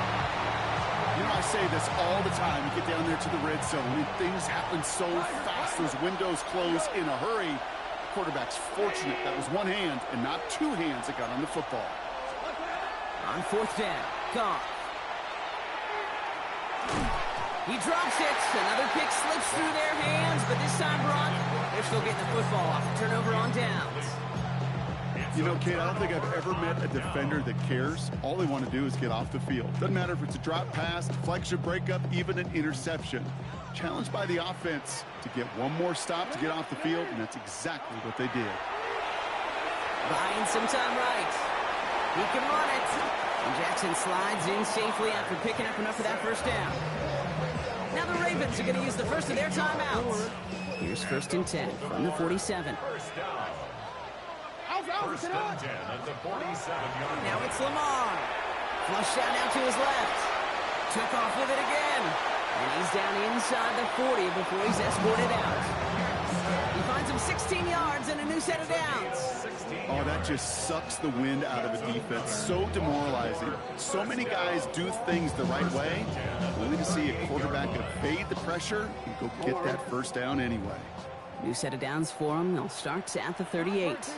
You know, I say this all the time. You get down there to the red zone, and things happen so fast. Those windows close in a hurry. The quarterback's fortunate that was one hand and not 2 hands that got on the football. On 4th down, Goff. He drops it. Another pick slips through their hands, but this time, Brock, they're still getting the football off. Turnover on downs. You know, Kate, I don't think I've ever met a defender that cares. All they want to do is get off the field. Doesn't matter if it's a drop pass, deflection, breakup, even an interception. Challenged by the offense to get one more stop to get off the field, and that's exactly what they did. Buying some time right. He can run it. And Jackson slides in safely after picking up enough for that 1st down. Now the Ravens are going to use the first of their timeouts. Here's 1st and 10 from the 47. First down. First and 10 at the 47-yard line. Now it's Lamar. Flush down now to his left. Took off with it again. And he's down inside the 40 before he's escorted out. He finds him 16 yards and a new set of downs. Oh, that just sucks the wind out of a defense. So demoralizing. So many guys do things the right way, only to see a quarterback evade the pressure and go get that first down anyway. New set of downs for him. They'll start at the 38.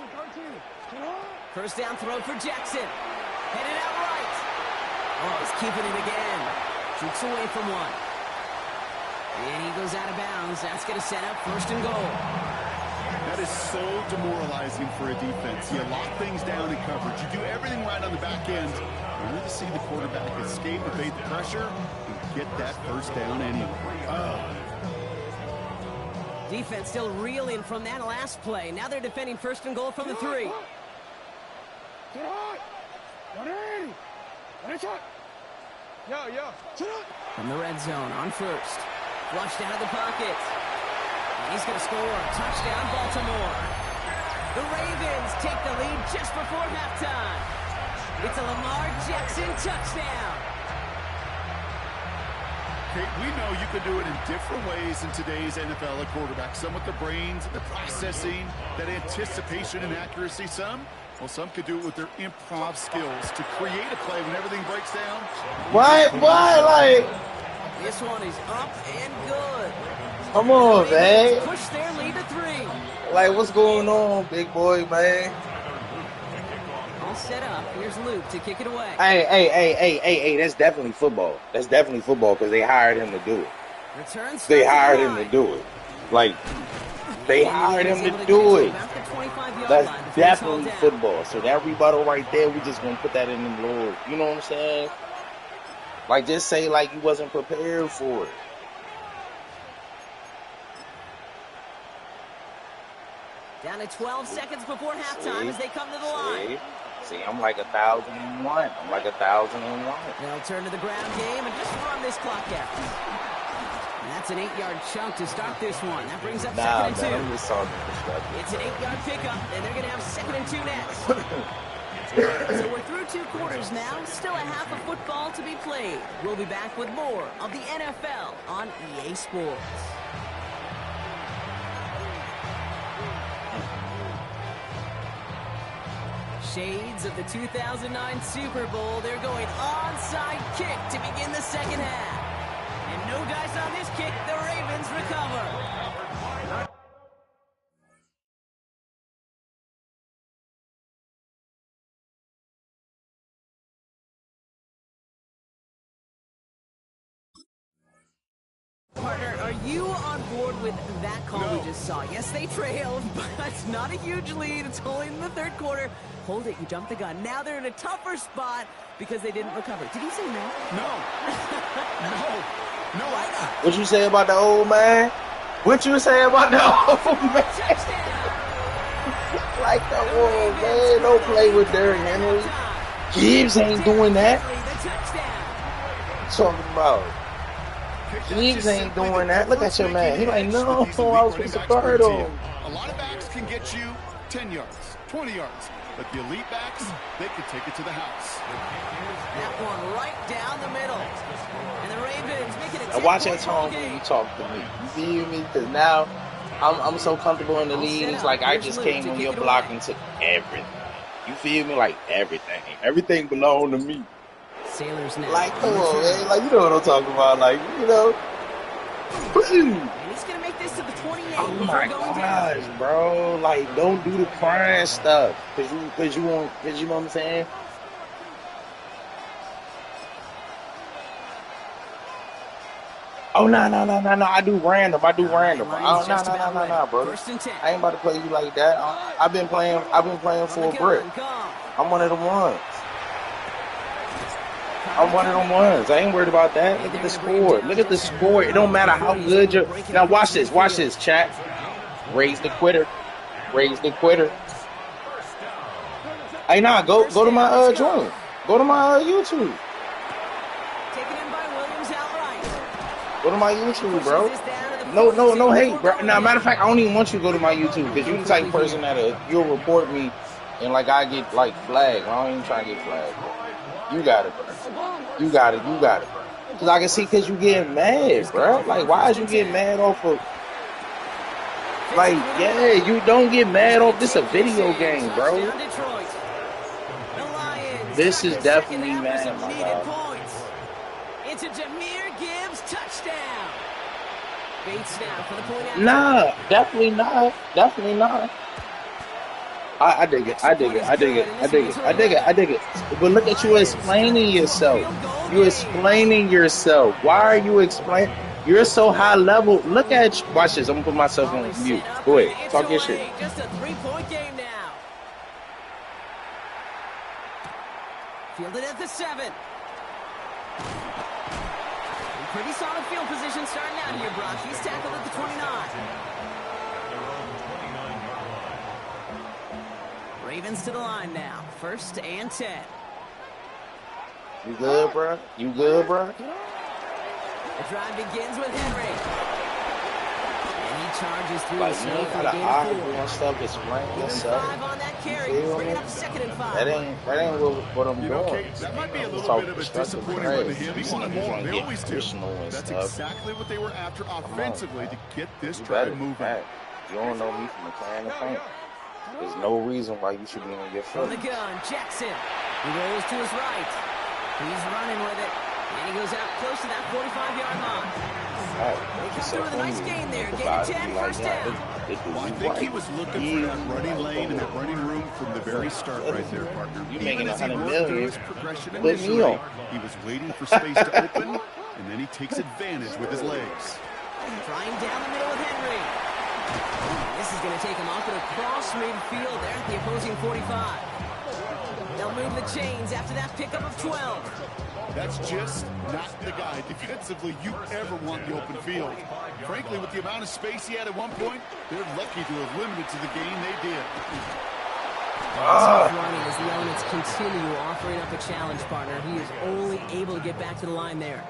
First down throw for Jackson. Headed out right. Oh, he's keeping it again. Jukes away from one. And he goes out of bounds. That's going to set up first and goal. That is so demoralizing for a defense. You lock things down in coverage. You do everything right on the back end. Only to see the quarterback escape, evade the pressure, and get that first down anyway. Oh. Defense still reeling from that last play. Now they're defending first and goal from the 3. From the red zone on first. Flushed out of the pocket. And he's going to score. Touchdown, Baltimore. The Ravens take the lead just before halftime. It's a Lamar Jackson touchdown. Okay, we know you can do it in different ways in today's NFL at quarterback. Some with the brains, the processing, that anticipation and accuracy. Some could do it with their improv skills to create a play when everything breaks down. Why, like... This one is up and good. Come on, man. Push their lead to 3. Like, what's going on, big boy, man? All set up. Here's Luke to kick it away. Hey, that's definitely football. That's definitely football because they hired him to do it. Returns. They hired him to do it. Like, they hired him to do it. That's definitely football. So that rebuttal right there, we just gonna put that in the Lord. You know what I'm saying? Like, just say like you wasn't prepared for it. Down to 12 seconds before halftime as they come to the line. See, I'm like 1,001. I'm like 1,001. They'll turn to the ground game and just run this clock out. And that's an 8-yard chunk to start this one. That brings up second and 2. I'm just talking perspective. It's an 8-yard pickup, and they're going to have second and 2 next. So we're through 2 quarters now. Still a half of football to be played. We'll be back with more of the NFL on EA Sports. Shades of the 2009 Super Bowl. They're going onside kick to begin the second half. And no dice on this kick. The Ravens recover. Partner, are you on board with that call we just saw? Yes, they trailed, but it's not a huge lead. It's only in the 3rd quarter. Hold it, you jumped the gun. Now they're in a tougher spot because they didn't recover. Did he say no? No. No, I got. What you say about the old man? What you say about the old man? Like the old man, don't play with Derrick Henry. Gibbs ain't doing that. Talking about. Gibbs ain't doing that. Look at your man. He like, no, I was supposed to guard him. A lot of backs can get you 10 yards, 20 yards. But the elite backs, they can take it to the house. That one right down the middle. And the Ravens make it a 10-point Watch that tone when you talk to me. You feel me? Because now I'm so comfortable in the lead. It's like I just came on your block and took everything. You feel me? Like everything. Everything belonged to me. Sailors now. Like, come on, man. Like, you know what I'm talking about. Like, you know. And he's going to make this to the 28. Oh, my gosh, bro. Like, don't do the crying stuff. Because you know what I'm saying? Oh, no. I do random. Oh, no, bro. I ain't about to play you like that. I've been playing for a brick. I'm one of them ones. I ain't worried about that. Look at the score. It don't matter how good you're. Now watch this, chat. Raise the quitter. Hey, nah, go to my joint. Go to my YouTube. Taken in by Williams outright. Go to my YouTube, bro. No hate, bro. Now, matter of fact, I don't even want you to go to my YouTube because you're the type of person that you'll report me and like I get like flagged. I don't even try to get flagged, bro. You got it, bro. You got it, bro. Cause I can see, cause you getting mad, bro. Like, why is you getting mad off of? Like, yeah, you don't get mad off. This a video game, bro. This is definitely mad, my God. It's a Jahmyr Gibbs touchdown. Bates now for the point after. Nah, definitely not. Definitely not. I dig it. I dig it. I dig it. I dig it. I dig it. I dig it. But look at you explaining yourself. You explaining yourself. Why are you explaining? You're so high level. Look at you. Watch this. I'm gonna put myself on mute. Go ahead. Talk your shit. Just a 3-point game now. Fielded at the 7. Pretty solid field position starting out here, Brock. He's tackled at the 29. Ravens to the line now. 1st and 10. You good, bro? You good, bro? The drive begins with Henry. And he charges through the snow for the gain of 4. And stuff, explain yourself. 5 on that carry. Bring it up to 2nd and 5. That ain't what I'm doing. Okay, that might be a little bit of a disappointing run to him. He wanted more. They always do. That's exactly what they were after offensively to get this drive moving. You don't know me from a can of paint. There's no reason why you should be on your foot. From the gun, Jackson. He rolls to his right. He's running with it. And he goes out close to that 45-yard line. They come through with a nice gain there. Gain of 10, 1st down. Well, I think he was looking for that running lane and that running room from the very start right there, partner. You making Even as he $100 worked million. through his progression Put me initially, on. he was waiting for space to open, and then he takes advantage with his legs. Trying down the middle with Henry. This is going to take him off and across midfield there at the opposing 45. They'll move the chains after that pickup of 12. That's just not the guy defensively you ever want in the open field. Frankly, with the amount of space he had at one point, they're lucky to have limited to the gain they did. Running as the elements continue offering up a challenge, partner. He is only able to get back to the line there.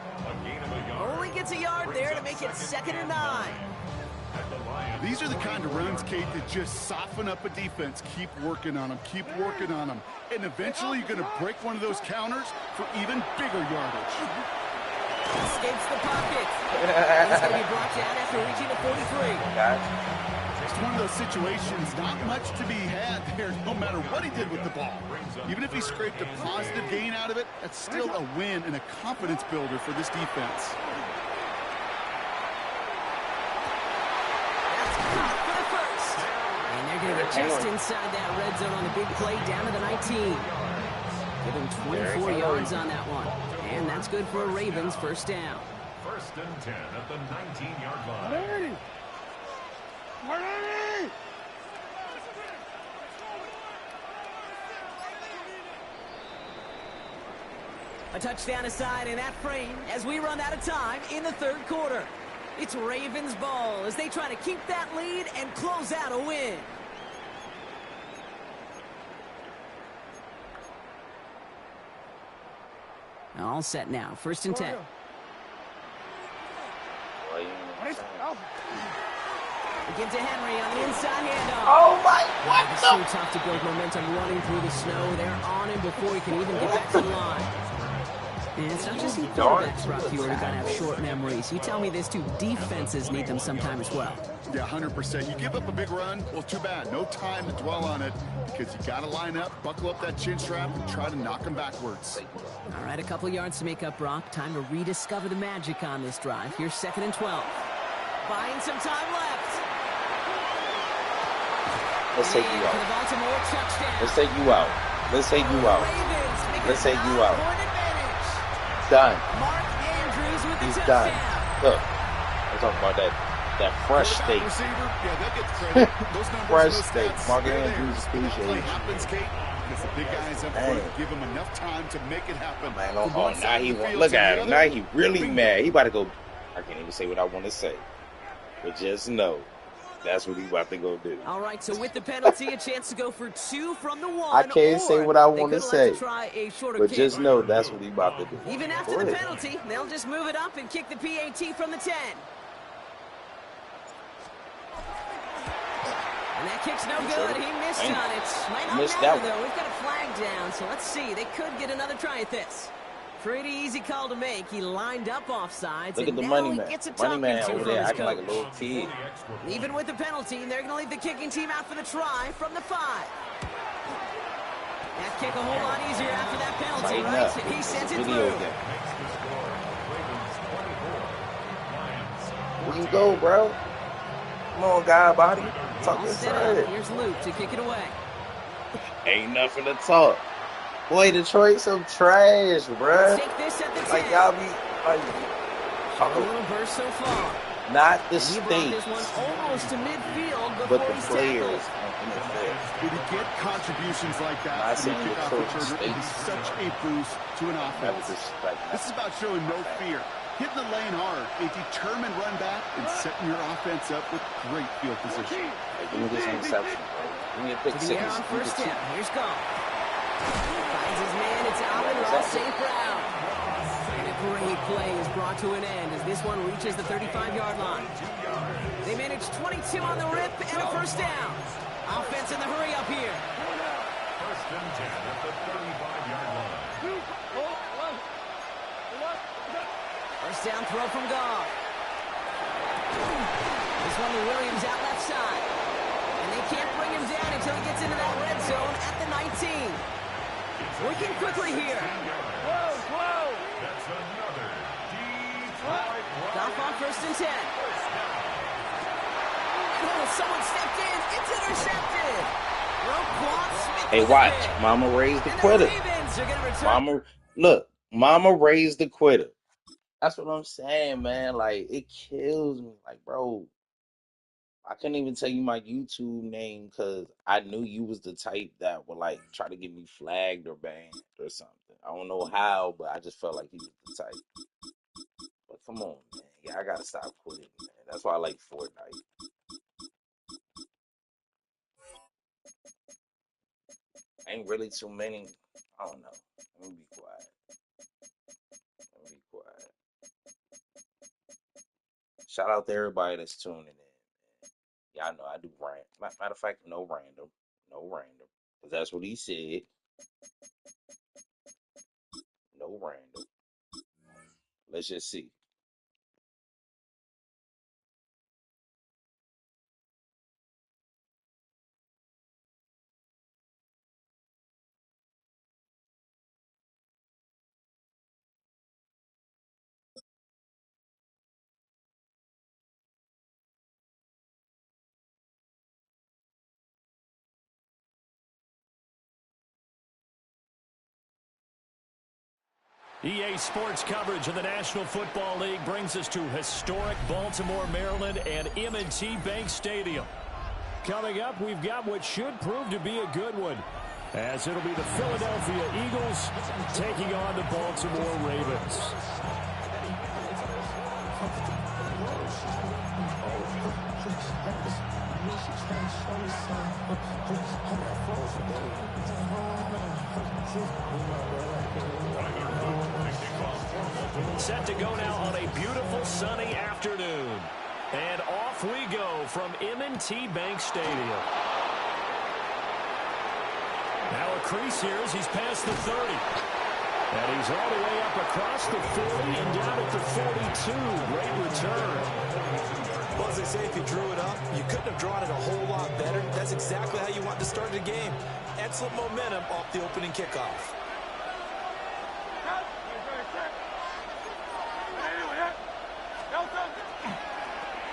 Only gets a yard there to make it 2nd and 9. These are the kind of runs, Kate, that just soften up a defense. Keep working on them. Keep working on them. And eventually you're going to break one of those counters for even bigger yardage. Escapes the pocket. He's going to be brought down after reaching the 43. It's one of those situations, not much to be had there, no matter what he did with the ball. Even if he scraped a positive gain out of it, that's still a win and a confidence builder for this defense. Going to be just inside that red zone on the big play down to the 19. Give him 24 yards on that one. And that's good for a Ravens 1st down. 1st and 10 at the 19-yard line. A touchdown aside in that frame as we run out of time in the 3rd quarter. It's Ravens ball as they try to keep that lead and close out a win. All set now. 1st and 10. Give to Henry on the inside handoff. Oh my! What It's the? so tough to build momentum running through the snow. They're on him before he can even get back to the line. And it's not just the quarterbacks, Rocky, who are going to have short memories. You tell me this too. Defenses need them sometime as well. Yeah, 100%. You give up a big run, well, too bad. No time to dwell on it because you got to line up, buckle up that chin strap, and try to knock them backwards. All right, a couple yards to make up, Brock. Time to rediscover the magic on this drive. Here's 2nd and 12. Buying some time left. Let's take you out. Let's take you out. Let's take you out. Let's take you out. Done. He's done. Look, I'm talking about that fresh steak. Fresh steak. Mark Andrews appreciate The big guys up front give him enough time to make it happen. Man, now he look at him. Now he really mad. He about to go. I can't even say what I want to say, but just know that's what he about to go do. All right, so with the penalty, a chance to go for 2 from the 1. I can't say what I want to say, but kick. just know that's what he about to do. Even after the penalty, they'll just move it up and kick the PAT from the 10. And that kick's no He good. should've. He missed Dang. on it. Might not Missed matter, that one. though. We've got a flag down, so let's see. They could get another try at this. Pretty easy call to make. He lined up offsides, Look and at the now money he man. gets a Money talking man to over from there his acting like a coach. little kid. Even with the penalty, they're going to leave the kicking team out for the try from the 5. That kick a whole lot easier after that penalty, Tighten right? up. And he sends it Video through. game. Where you go, bro? Come on, guy body. Talk All this set up. trash. Here's Luke to kick it away. Ain't nothing to talk. Boy, Detroit some trash, bruh. Take this at the 10. Like y'all be like A little burst so far. not the He brought this states, one almost to midfield but before the he's players tackled. in the field. When you get contributions like Not that from saying your kickoff Detroit returner, it is States. such a boost to an Never offense. disrespect This is about showing no fear, hitting the lane hard, a determined run back, and setting your offense up with great field position. Like, give me this interception, bro. Give me a pick To the six. air on Give me first the down. two. Here's Goff. Finds his man. It's Alvin Ross safe for out. And a great play is brought to an end as this one reaches the 35-yard line. They manage 22 on the rip and a first down. Offense in the hurry up here. First and 10 at the 35-yard line. First down throw from Goff. This one to Williams out left side. And they can't bring him down until he gets into that red zone at the 19. Working quickly here. That's another Detroit Goff on first and 10. Oh, someone stepped in. It's intercepted. Roquan Smith. Hey, with the watch. pick. Mama raised the And the quitter. Ravens are going to return. Mama, look. Mama raised the quitter. That's what I'm saying, man. Like, it kills me. Like, bro, I couldn't even tell you my YouTube name because I knew you was the type that would, like, try to get me flagged or banned or something. I don't know how, but I just felt like he was the type. But come on, man. Yeah, I gotta stop quitting, man. That's why I like Fortnite. Ain't really too many. I don't know. Let me be quiet. Let me be quiet. Shout out to everybody that's tuning in. Y'all know I do rant. Matter of fact, no random. No random. Because that's what he said. No random. Let's just see. EA Sports coverage of the National Football League brings us to historic Baltimore, Maryland, and M&T Bank Stadium. Coming up, we've got what should prove to be a good one, as it'll be the Philadelphia Eagles taking on the Baltimore Ravens. Set to go now on a beautiful sunny afternoon. And off we go from M&T Bank Stadium. Now a crease here as he's past the 30. And he's all the way up across the 40 and down at the 42. Great return. Well, as they say, if you drew it up, you couldn't have drawn it a whole lot better. That's exactly how you want to start the game. Excellent momentum off the opening kickoff.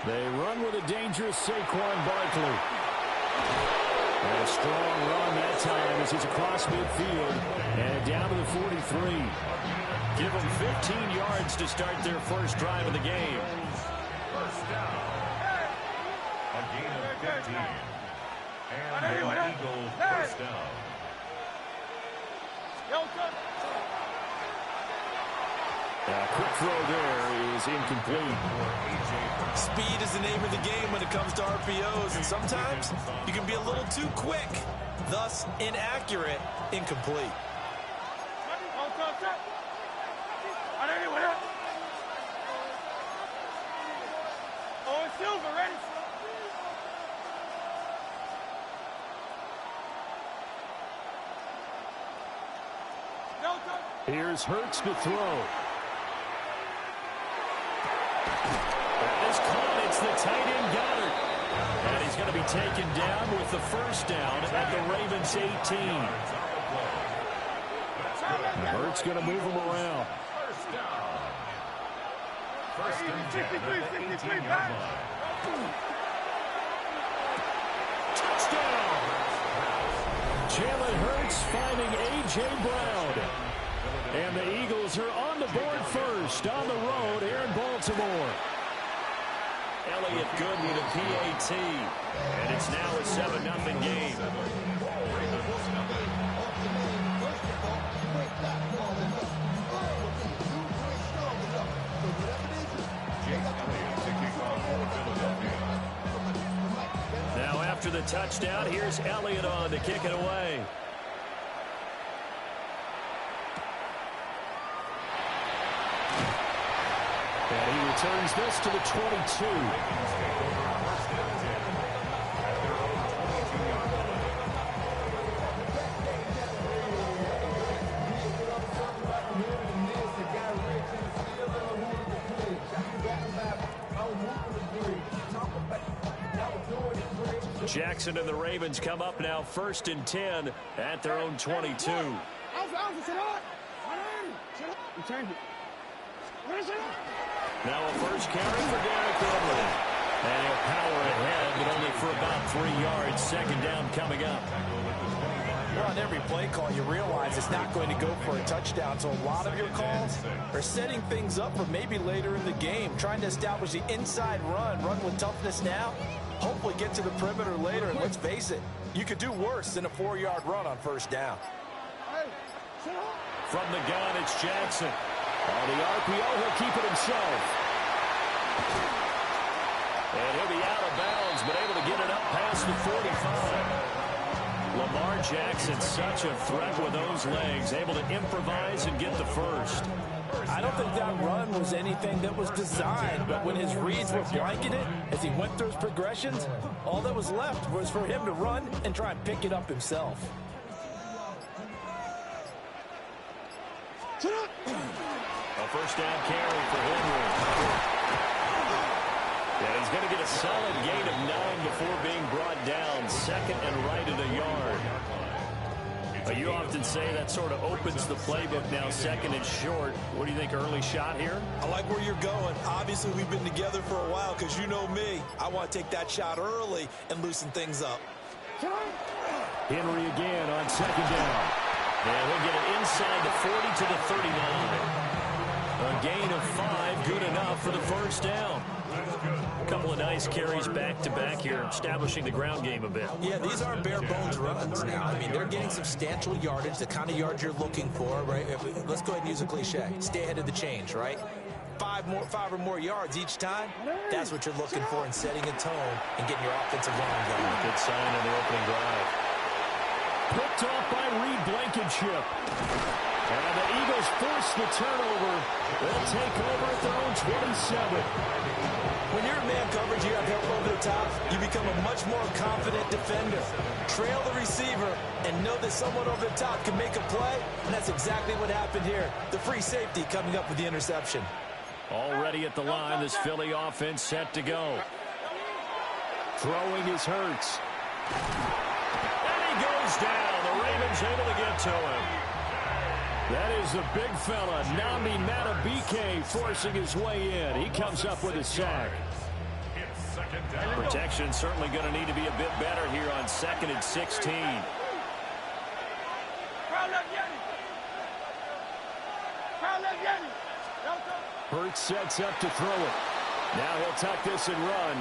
They run with a dangerous Saquon Barkley. And a strong run that time as he's across midfield and down to the 43. Give them 15 yards to start their first drive of the game. First down. A gain of 15. And the Eagles first down. A quick throw there is incomplete. Speed is the name of the game when it comes to RPOs, and sometimes you can be a little too quick, thus inaccurate, incomplete. Here's Hurts to throw. That is caught. It's the tight end Goddard. And he's going to be taken down with the first down at the Ravens 18. And Hurts going to move him around. First and 10 at the 18-yard line. Touchdown! Jalen Hurts finding A.J. Brown. And the Eagles are on the board first on the road here in Baltimore. Elliott good with a PAT. And it's now a 7-0 game. Now after the touchdown, here's Elliott on to kick it away. And he returns this to the 22. Jackson and the Ravens come up now 1st and 10 at their own 22. Now a first carry for Derek Henry. And he'll power ahead, but only for about 3 yards. Second down coming up. Well, on every play call, you realize it's not going to go for a touchdown. So a lot of your calls are setting things up for maybe later in the game, trying to establish the inside run with toughness now. Hopefully get to the perimeter later, and let's face it, you could do worse than a 4-yard run on first down. From the gun, it's Jackson. On the RPO, he'll keep it himself. And he'll be out of bounds, but able to get it up past the 45. Lamar Jackson, such a threat with those legs, able to improvise and get the first. I don't think that run was anything that was designed, but when his reads were blanketed, as he went through his progressions, all that was left was for him to run and try and pick it up himself. A first down carry for Henry. Yeah, he's going to get a solid gain of 9 before being brought down. Second and right at a yard. You often say that sort of opens the playbook now, second and short. What do you think, early shot here? I like where you're going. Obviously, we've been together for a while because you know me. I want to take that shot early and loosen things up. Henry again on second down. And he'll get it inside the 40 to the 39. A gain of 5, good enough for the first down. A couple of nice carries back-to-back here, establishing the ground game a bit. Yeah, these aren't bare-bones runs now. I mean, they're getting substantial yardage, the kind of yards you're looking for, right? Let's go ahead and use a cliche. Stay ahead of the change, right? 5 or more yards each time, that's what you're looking for in setting a tone and getting your offensive line going. Good sign on the opening drive. Picked off by Reed Blankenship. And the Eagles force the turnover. They'll take over at their own 27. When you're in man coverage, you have help over the top, you become a much more confident defender. Trail the receiver and know that someone over the top can make a play, and that's exactly what happened here. The free safety coming up with the interception. Already at the line, this Philly offense set to go. Throwing is Hurts. And he goes down. The Ravens able to get to him. That is the big fella, Nnamdi Madubuike, forcing his way in. He comes up with a sack. Protection certainly going to need to be a bit better here on 2nd and 16. Hurts sets up to throw it. Now he'll tuck this and run.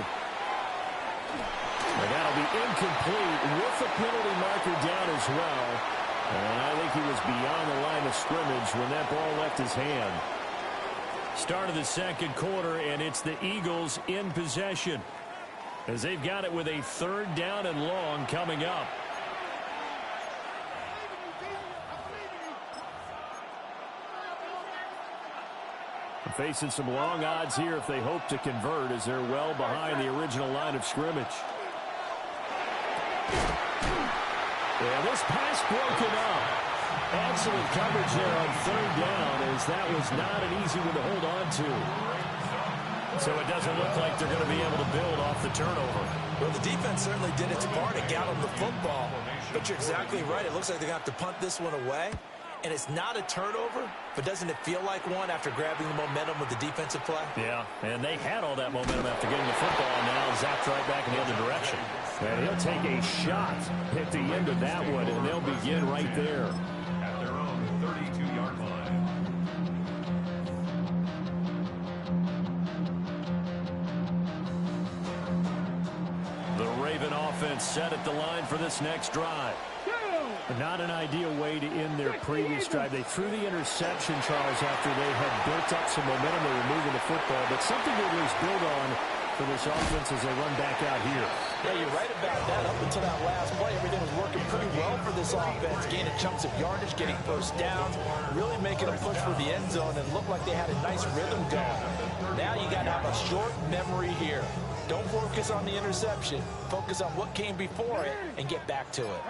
And that'll be incomplete with the penalty marker down as well. And I think he was beyond the line of scrimmage when that ball left his hand. Start of the second quarter, and it's the Eagles in possession as they've got it with a 3rd down and long coming up. Facing some long odds here if they hope to convert, as they're well behind the original line of scrimmage. And this pass broken up. Excellent coverage there on third down, as that was not an easy one to hold on to. So it doesn't look like they're going to be able to build off the turnover. Well, the defense certainly did its part. It got them the football. But you're exactly right. It looks like they're going to have to punt this one away. And it's not a turnover, but doesn't it feel like one after grabbing the momentum with the defensive play? Yeah, and they had all that momentum after getting the football, and now zapped right back in the other direction. And he'll take a shot at the end of that one, and they'll begin right there. At their own 32-yard line. The Raven offense set at the line for this next drive. Not an ideal way to end their previous drive. They threw the interception, Charles, after they had built up some momentum. They were moving the football, but something to at least build on for this offense as they run back out here. Yeah, you're right about that. Up until that last play, everything was working pretty well for this offense. Gaining chunks of yardage, getting first downs, really making a push for the end zone, and looked like they had a nice rhythm going. Now you got to have a short memory here. Don't focus on the interception. Focus on what came before it and get back to it.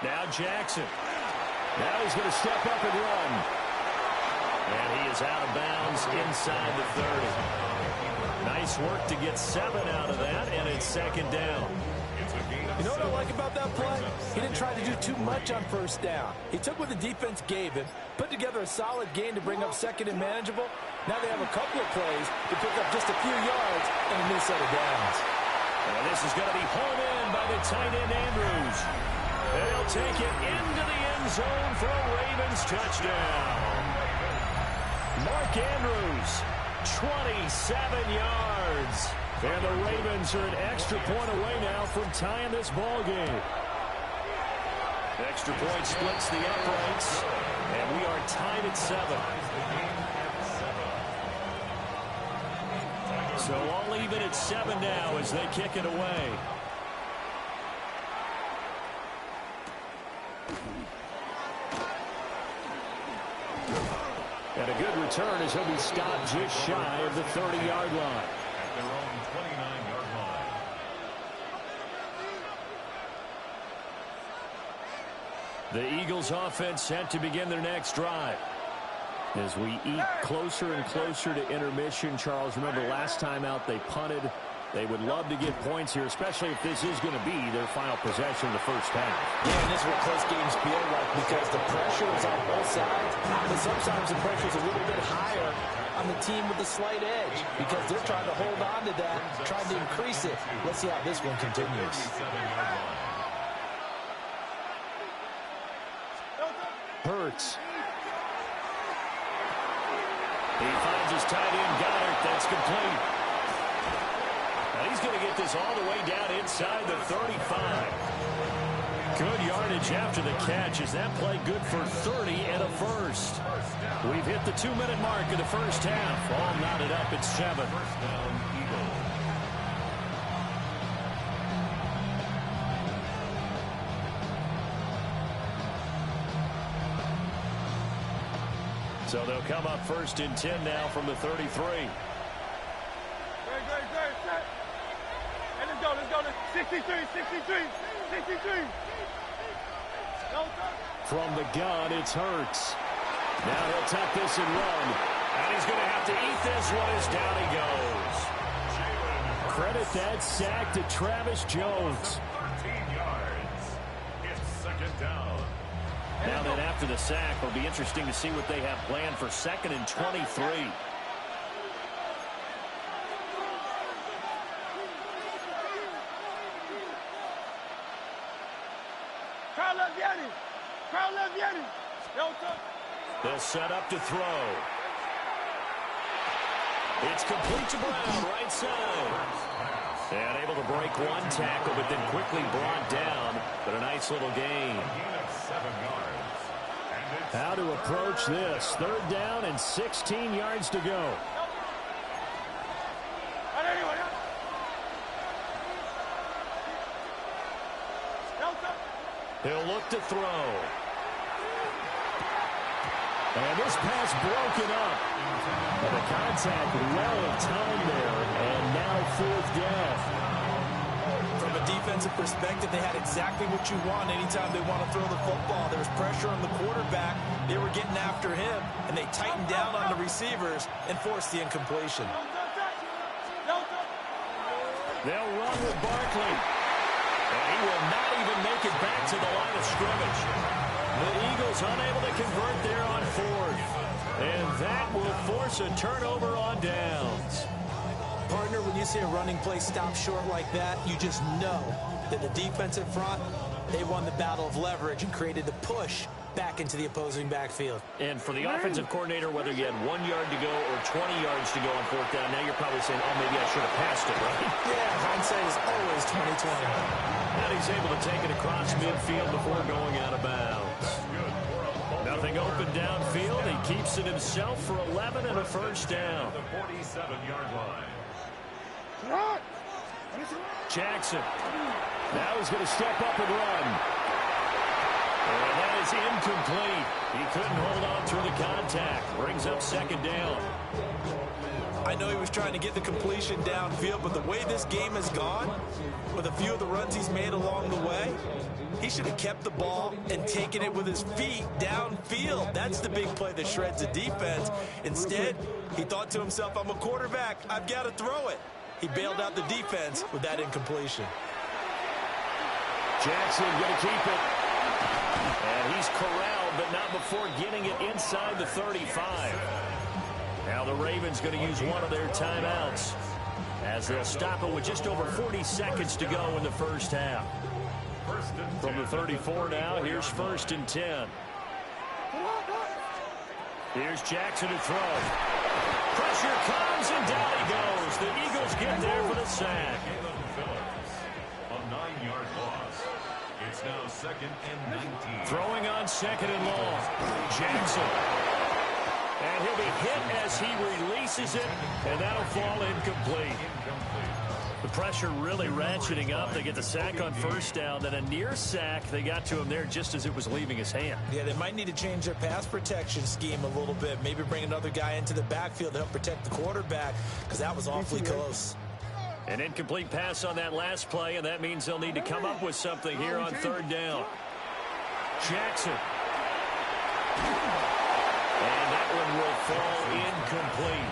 Now Jackson. Now he's going to step up and run. And he is out of bounds inside the 30. Nice work to get 7 out of that, and it's second down. You know what I like about that play? He didn't try to do too much on first down. He took what the defense gave him, put together a solid gain to bring up second and manageable. Now they have a couple of plays to pick up just a few yards and a new set of downs. And this is going to be home in by the tight end Andrews. They'll take it into the end zone for a Ravens touchdown. Mark Andrews, 27 yards. And the Ravens are an extra point away now from tying this ball game. The extra point splits the uprights, and we are tied at 7. So all even at 7 now as they kick it away. And a good return as he'll be stopped just shy of the 30-yard line. At their own 29-yard line. The Eagles offense set to begin their next drive. As we eat closer and closer to intermission, Charles, remember last time out they punted. They would love to get points here, especially if this is going to be their final possession of the first half. Yeah, and this is what close games feel like because the pressure is on both sides, but sometimes the pressure is a little bit higher on the team with the slight edge because they're trying to hold on to that, trying to increase it. Let's see how this one continues. Hurts. He finds his tight end, Goddard. That's complete. Now he's going to get this all the way down inside the 35. Good yardage after the catch. Is that play good for 30 and a first? We've hit the 2-minute mark of the first half. All knotted up at 7. First down, Eagles. So they'll come up first and 10 now from the 33. Great. Hey, let's go. 63. From the gun, it's Hurts. Now he'll tuck this and run. And he's going to have to eat this one as down he goes. Credit that sack to Travis Jones. 13 yards. It's second down. Now then, after the sack, it'll be interesting to see what they have planned for 2nd and 23. They'll set up to throw. It's complete to Brown, right side. And able to break one tackle, but then quickly brought down. But a nice little gain. How to approach this. 3rd down and 16 yards to go. He'll look to throw. And this pass broken up. And the contact well in time there. And now 4th down. From a a defensive perspective, they had exactly what you want anytime they want to throw the football. There was pressure on the quarterback. They were getting after him, and they tightened down on the receivers and forced the incompletion. They'll run with Barkley. And he will not even make it back to the line of scrimmage. The Eagles unable to convert there on fourth. And that will force a turnover on downs. Partner, when you see a running play stop short like that, you just know that the defensive front, they won the battle of leverage and created the push back into the opposing backfield. And for the offensive coordinator, whether you had 1 yard to go or 20 yards to go on fourth down, now you're probably saying, oh, maybe I should have passed it, right? Yeah, hindsight is always 20/20. And he's able to take it across midfield before going out of bounds. Nothing open downfield. He keeps it himself for 11 and a first down. The 47-yard line. Jackson. Now he's going to step up and run. And that is incomplete. He couldn't hold on through the contact. Brings up second down. I know he was trying to get the completion downfield, but the way this game has gone, with a few of the runs he's made along the way, he should have kept the ball and taken it with his feet downfield. That's the big play that shreds the defense. Instead, he thought to himself, I'm a quarterback. I've got to throw it. He bailed out the defense with that incompletion. Jackson going to keep it. And he's corralled, but not before getting it inside the 35. Now the Ravens going to use one of their timeouts as they'll stop it with just over 40 seconds to go in the first half. From the 34 now, here's 1st and 10. Here's Jackson to throw. Pressure comes, and down he goes. The Eagles get there for the sack. A 9-yard loss. It's now 2nd and 19. Throwing on 2nd and long. Jackson. And he'll be hit as he releases it, and that'll fall incomplete. The pressure really ratcheting up. They get the sack on first down, then a near sack. They got to him there just as it was leaving his hand. Yeah, they might need to change their pass protection scheme a little bit. Maybe bring another guy into the backfield to help protect the quarterback, because that was awfully close. An incomplete pass on that last play, and that means they'll need to come up with something here on 3rd down. Jackson. And that one will fall incomplete.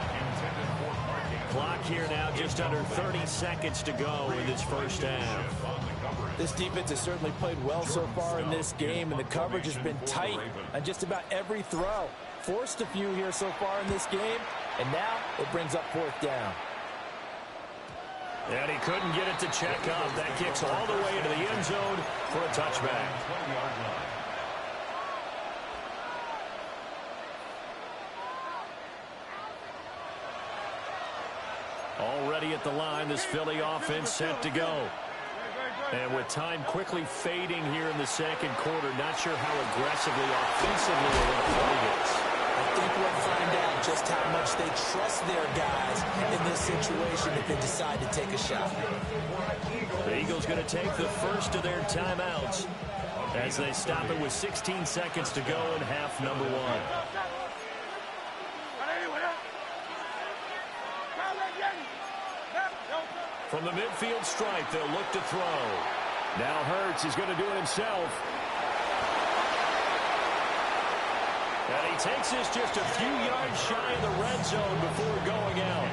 Clock here now, just under 30 seconds to go in this first half. This defense has certainly played well so far in this game, and the coverage has been tight on just about every throw. Forced a few here so far in this game, and now it brings up 4th down. And he couldn't get it to check up. That kicks all the way into the end zone for a touchback. Already at the line, this Philly offense set to go. And with time quickly fading here in the second quarter, not sure how aggressively, offensively they're going to play this. I think we'll find out just how much they trust their guys in this situation if they decide to take a shot. The Eagles going to take the first of their timeouts as they stop it with 16 seconds to go in half number 1. From the midfield stripe, they'll look to throw. Now Hurts is going to do it himself. And he takes this just a few yards shy of the red zone before going out.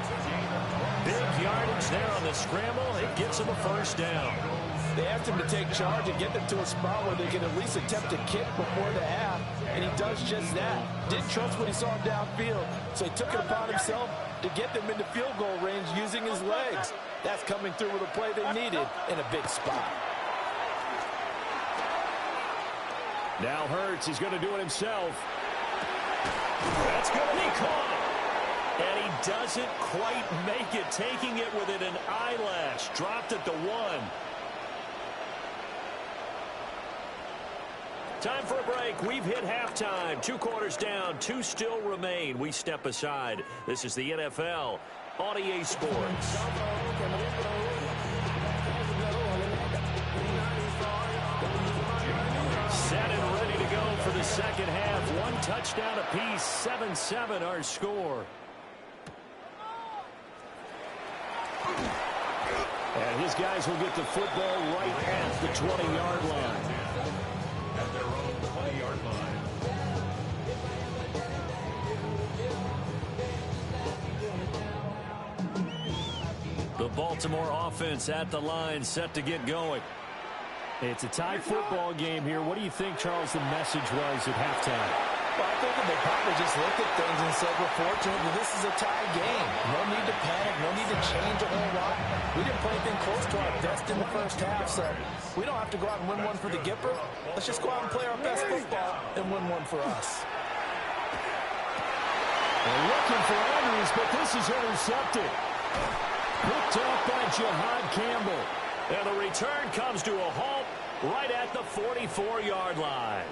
Big yardage there on the scramble. It gets him a first down. They asked him to take charge and get them to a spot where they can at least attempt a kick before the half, and he does just that. Didn't trust what he saw downfield, so he took it upon himself to get them into field goal range using his legs. That's coming through with a play they needed in a big spot. Now Hurts, he's going to do it himself. That's going to be caught. And he doesn't quite make it, taking it within an eyelash. Dropped at the 1. Time for a break. We've hit halftime. 2 quarters down. 2 still remain. We step aside. This is the NFL on EA Sports. Set and ready to go for the second half. 1 touchdown apiece. 7-7 our score. And his guys will get the football right at the 20-yard line. At their own 20-yard line. The Baltimore offense at the line, set to get going. It's a tie football game here. What do you think, Charles, the message was at halftime? Well, I think that they probably just looked at things and said, we're fortunate that this is a tie game. No need to panic. No need to change a whole lot. We didn't play anything close to our best in the first half, so we don't have to go out and win one for the Gipper. Let's just go out and play our best football and win one for us. They're looking for Andrews, but this is intercepted. Picked off by Jihad Campbell. And the return comes to a halt right at the 44-yard line.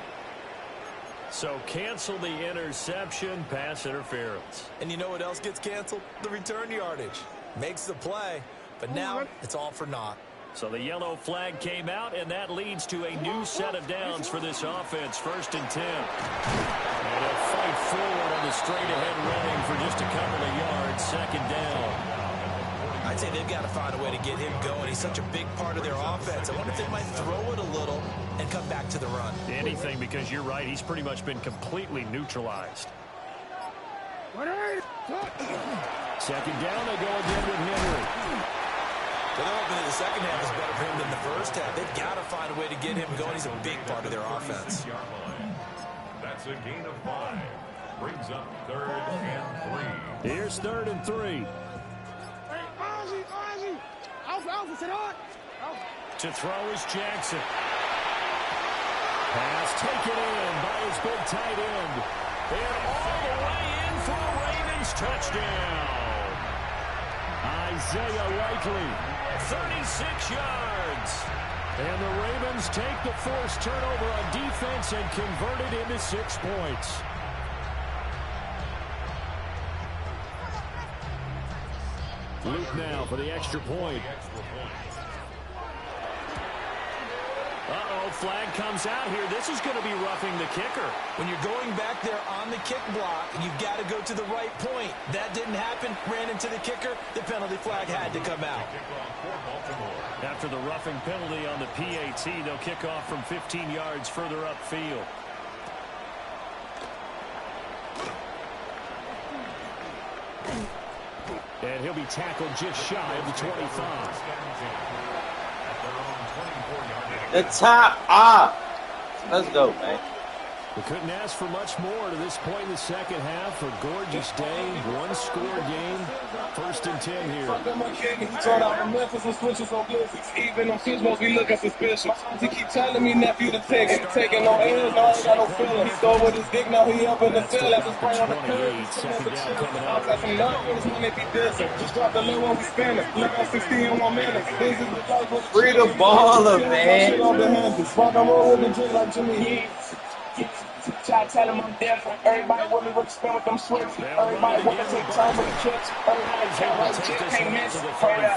So cancel the interception, pass interference. And you know what else gets canceled? The return yardage. Makes the play, but now it's all for naught. So the yellow flag came out, and that leads to a new set of downs for this offense. 1st and 10. And a fight forward on the straight-ahead running for just a couple of yards. 2nd down. I'd say they've got to find a way to get him going. He's such a big part of their offense. I wonder if they might throw it a little and come back to the run. Anything, because you're right. He's pretty much been completely neutralized. 2nd down, they go again with Henry. They're hoping that the second half is better for him than the first half. They've got to find a way to get him going. He's a big part of their offense. That's a gain of 5. Brings up 3rd and 3. Here's 3rd and 3. To throw is Jackson. Pass taken in by his big tight end. And all the way in for a Ravens touchdown. Isaiah Likely, 36 yards. And the Ravens take the forced turnover on defense and convert it into 6 points. Luke now for the extra point. Uh-oh, flag comes out here. This is going to be roughing the kicker. When you're going back there on the kick block, you've got to go to the right point. That didn't happen. Ran into the kicker. The penalty flag had to come out. After the roughing penalty on the PAT, they'll kick off from 15 yards further upfield. And he'll be tackled just shy of the 25. The top off. Let's go, man. We couldn't ask for much more to this point in the second half. A gorgeous day, one-score game. 1st and 10 here. Even them switch must be looking suspicious. My auntie keep telling me, nephew, to take it. Taking no L's, no, I ain't got no feeling. He stole with his dick, now he up in the field. That's his spray on the curb. Second down coming up. Got some numbers when they be dissing. Just drop the low when we spinning. Look at 16 in 1 minute. This is the life with Free the baller, man. Rock and roll with the drink like Jimmy Heat. Try to tell him I'm different. Everybody want me to spin with them swifts. Everybody want to take time with the chips. Everybody can't wait, just can't miss. Straight up.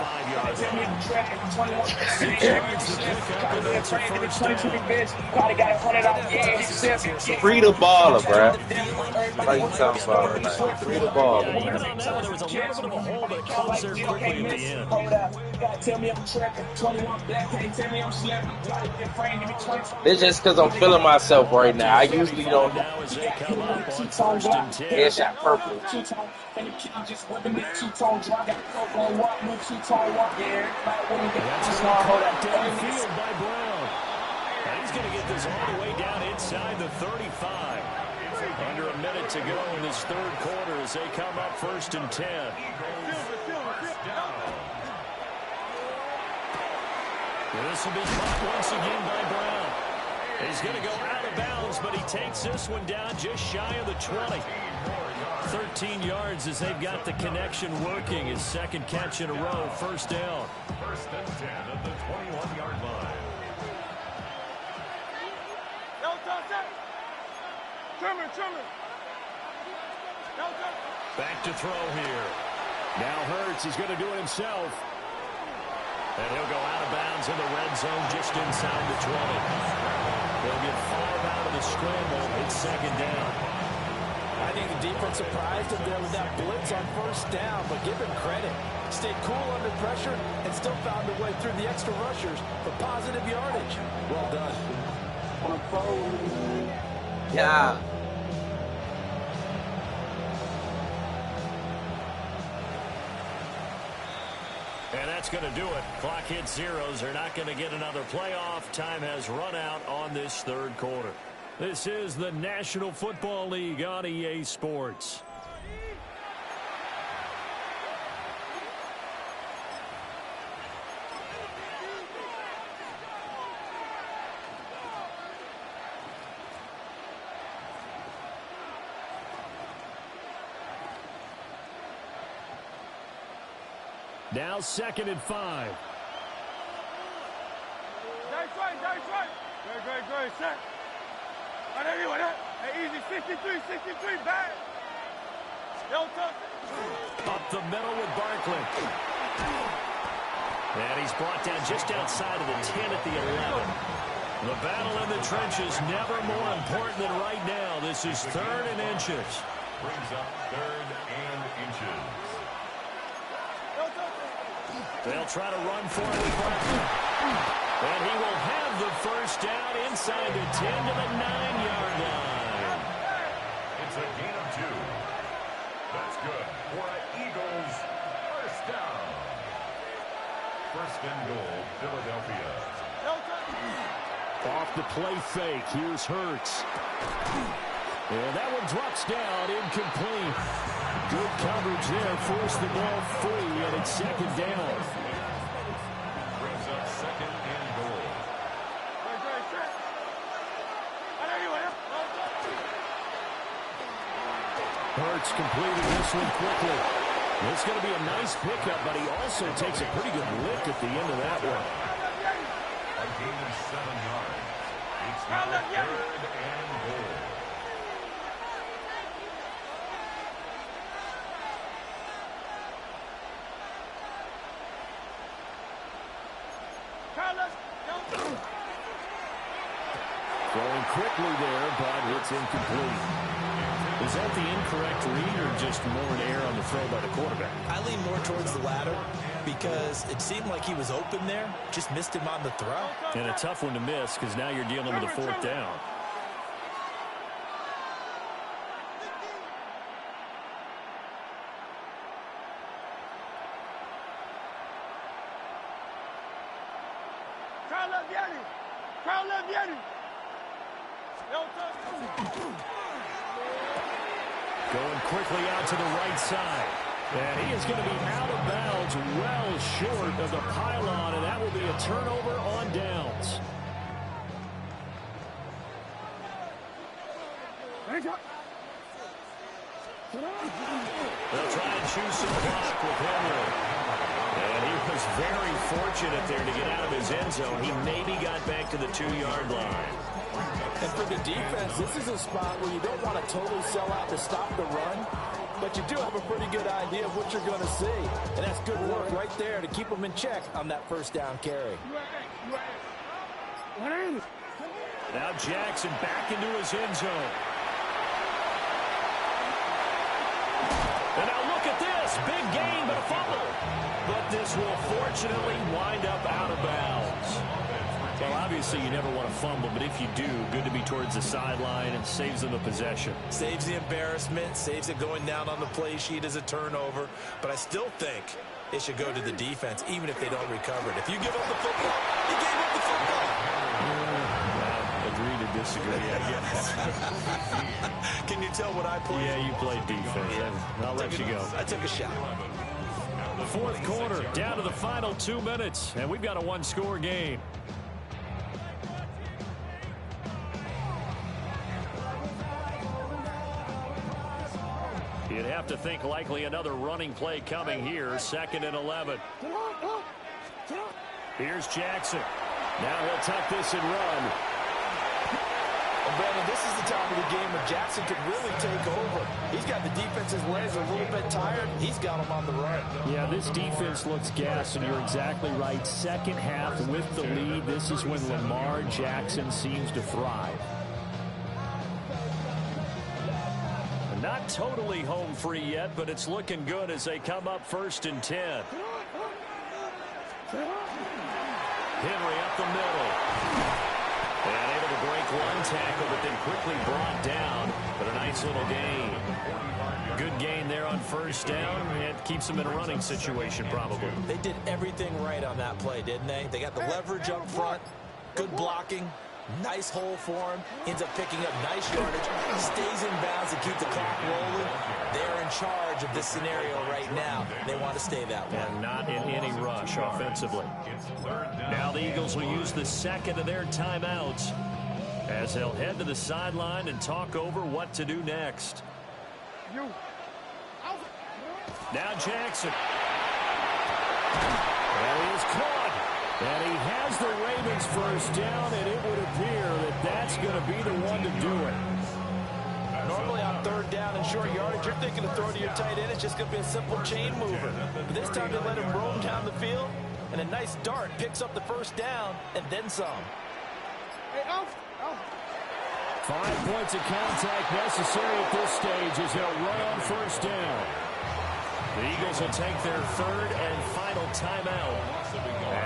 Tell me the track. 21. Probably got 100 out. Yeah, Free the baller, bro. Like you talking about right now. Free the baller. Even on that one, there was a little bit of a hole, but it closed there quickly at the end. Hold up. Tell me I'm tripping. 21 black. Can't tell me I'm slipping. It's just because I'm feeling myself right now. I usually don't. Now as they come up on 1st and 10. Headshot purple. That's caught downfield by Brown. And he's going to get this all the way down inside the 35. Under a minute to go in this 3rd quarter as they come up 1st and 10. This will be caught once again by Brown. He's going to go out of bounds, but he takes this one down just shy of the 20. 13 yards as they've got the connection working. His 2nd catch in a row, 1st down. 1st and 10 at the 21-yard line. Back to throw here. Now Hurts, he's going to do it himself. And he'll go out of bounds in the red zone just inside the 20. They'll get 5 out of the scramble. It's 2nd down. I think the defense surprised him there with that blitz on first down, but give him credit. Stayed cool under pressure and still found a way through the extra rushers for positive yardage. Well done. Yeah. And that's going to do it. Clock hits zeros. They're not going to get another playoff. Time has run out on this third quarter. This is the National Football League on EA Sports. Now 2nd and 5. Great, set. Hey, easy, 63, back. Up the middle with Barkley. And he's brought down just outside of the 10 at the 11. The battle in the trenches never more important than right now. This is 3rd and inches. Brings up 3rd and inches. They'll try to run for it with Barkley. And he will have the first down inside the 10 to the 9-yard line. It's a gain of 2. That's good for an Eagles first down. 1st and goal, Philadelphia. Off the play fake, here's Hurts. And that one drops down, incomplete. Good coverage there, forced the ball free, and it's 2nd down. Brings up 2nd and goal. Hurts completing this one quickly. It's going to be a nice pickup, but he also takes a pretty good lift at the end of that one. A gain of 7 yards. It's now 3rd and goal. Throwing quickly there, but it's incomplete. Is that the incorrect read or just more an error on the throw by the quarterback? I lean more towards the latter because it seemed like he was open there, just missed him on the throw. And a tough one to miss because now you're dealing with a 4th down. Going quickly out to the right side. And he is going to be out of bounds well short of the pylon, and that will be a turnover on downs. They'll try and choose some clock with Henry. And he was very fortunate there to get out of his end zone. He maybe got back to the 2-yard line. And for the defense, this is a spot where you don't want to totally sell out to stop the run, but you do have a pretty good idea of what you're going to see. And that's good work right there to keep them in check on that first down carry. Now Jackson back into his end zone. And now look at this. Big gain, but a fumble. But this will fortunately wind up out of bounds. Well, obviously you never want to fumble, but if you do, good to be towards the sideline and saves them a possession. Saves the embarrassment, saves it going down on the play sheet as a turnover. But I still think it should go to the defense, even if they don't recover it. If you give up the football, you gave up the football. Agree to disagree, I guess. Can you tell what I played? Yeah, you played defense. I'll let you go. I took a shot. 4th quarter, down to the final 2 minutes, and we've got a 1-score game. You'd have to think likely another running play coming here. 2nd and 11. Here's Jackson. Now he'll tuck this and run. And Brandon, this is the time of the game where Jackson could really take over. He's got the defense's legs a little bit tired. He's got them on the run. Yeah, this defense looks gassed, and you're exactly right. Second half with the lead. This is when Lamar Jackson seems to thrive. And Not totally home free yet, but it's looking good as they come up 1st and 10. Henry up the middle. And able to break one tackle, but then quickly brought down. But a nice little gain. Good gain there on 1st down. It keeps them in a running situation probably. They did everything right on that play, didn't they? They got the leverage up front, good blocking, nice hole for him, ends up picking up nice yardage, stays in bounds to keep the clock rolling. They're in charge of this scenario right now. They want to stay that way. And not in any rush offensively. Now the Eagles will use the second of their timeouts as they'll head to the sideline and talk over what to do next. Now Jackson. And he is caught. And he has the Ravens 1st down, and it would appear that that's going to be the one to do it. Normally on 3rd down and short yardage, you're thinking to throw to your tight end. It's just going to be a simple chain mover. But this time they let him roam down the field, and a nice dart picks up the 1st down and then some. 5 points of contact necessary at this stage as they'll run on 1st down. The Eagles will take their 3rd and final timeout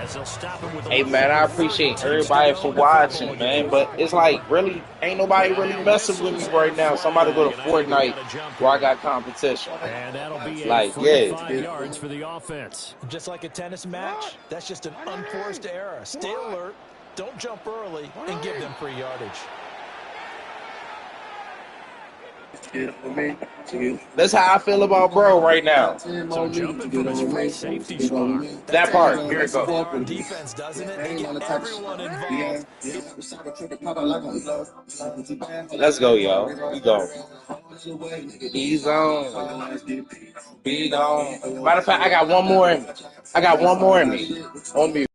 as they'll stop him with. Hey man, I appreciate everybody for watching, man. But it's like really ain't nobody really messing with me right now. Somebody go to Fortnite where I got competition. And that'll be like 45 yards for the offense. Just like a tennis match, that's just an unforced error. Stay alert, don't jump early, and give them free yardage. That's how I feel about bro right now. So jumping from his free safety spot. That part. Here it goes. Defense, doesn't it? They get everyone involved. Let's go, y'all. We go. He's on. Beat on. Matter of fact, I got one more in me. On me.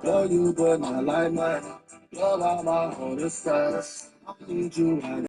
Love you, but not like mine. Love all my whole discuss. I need you.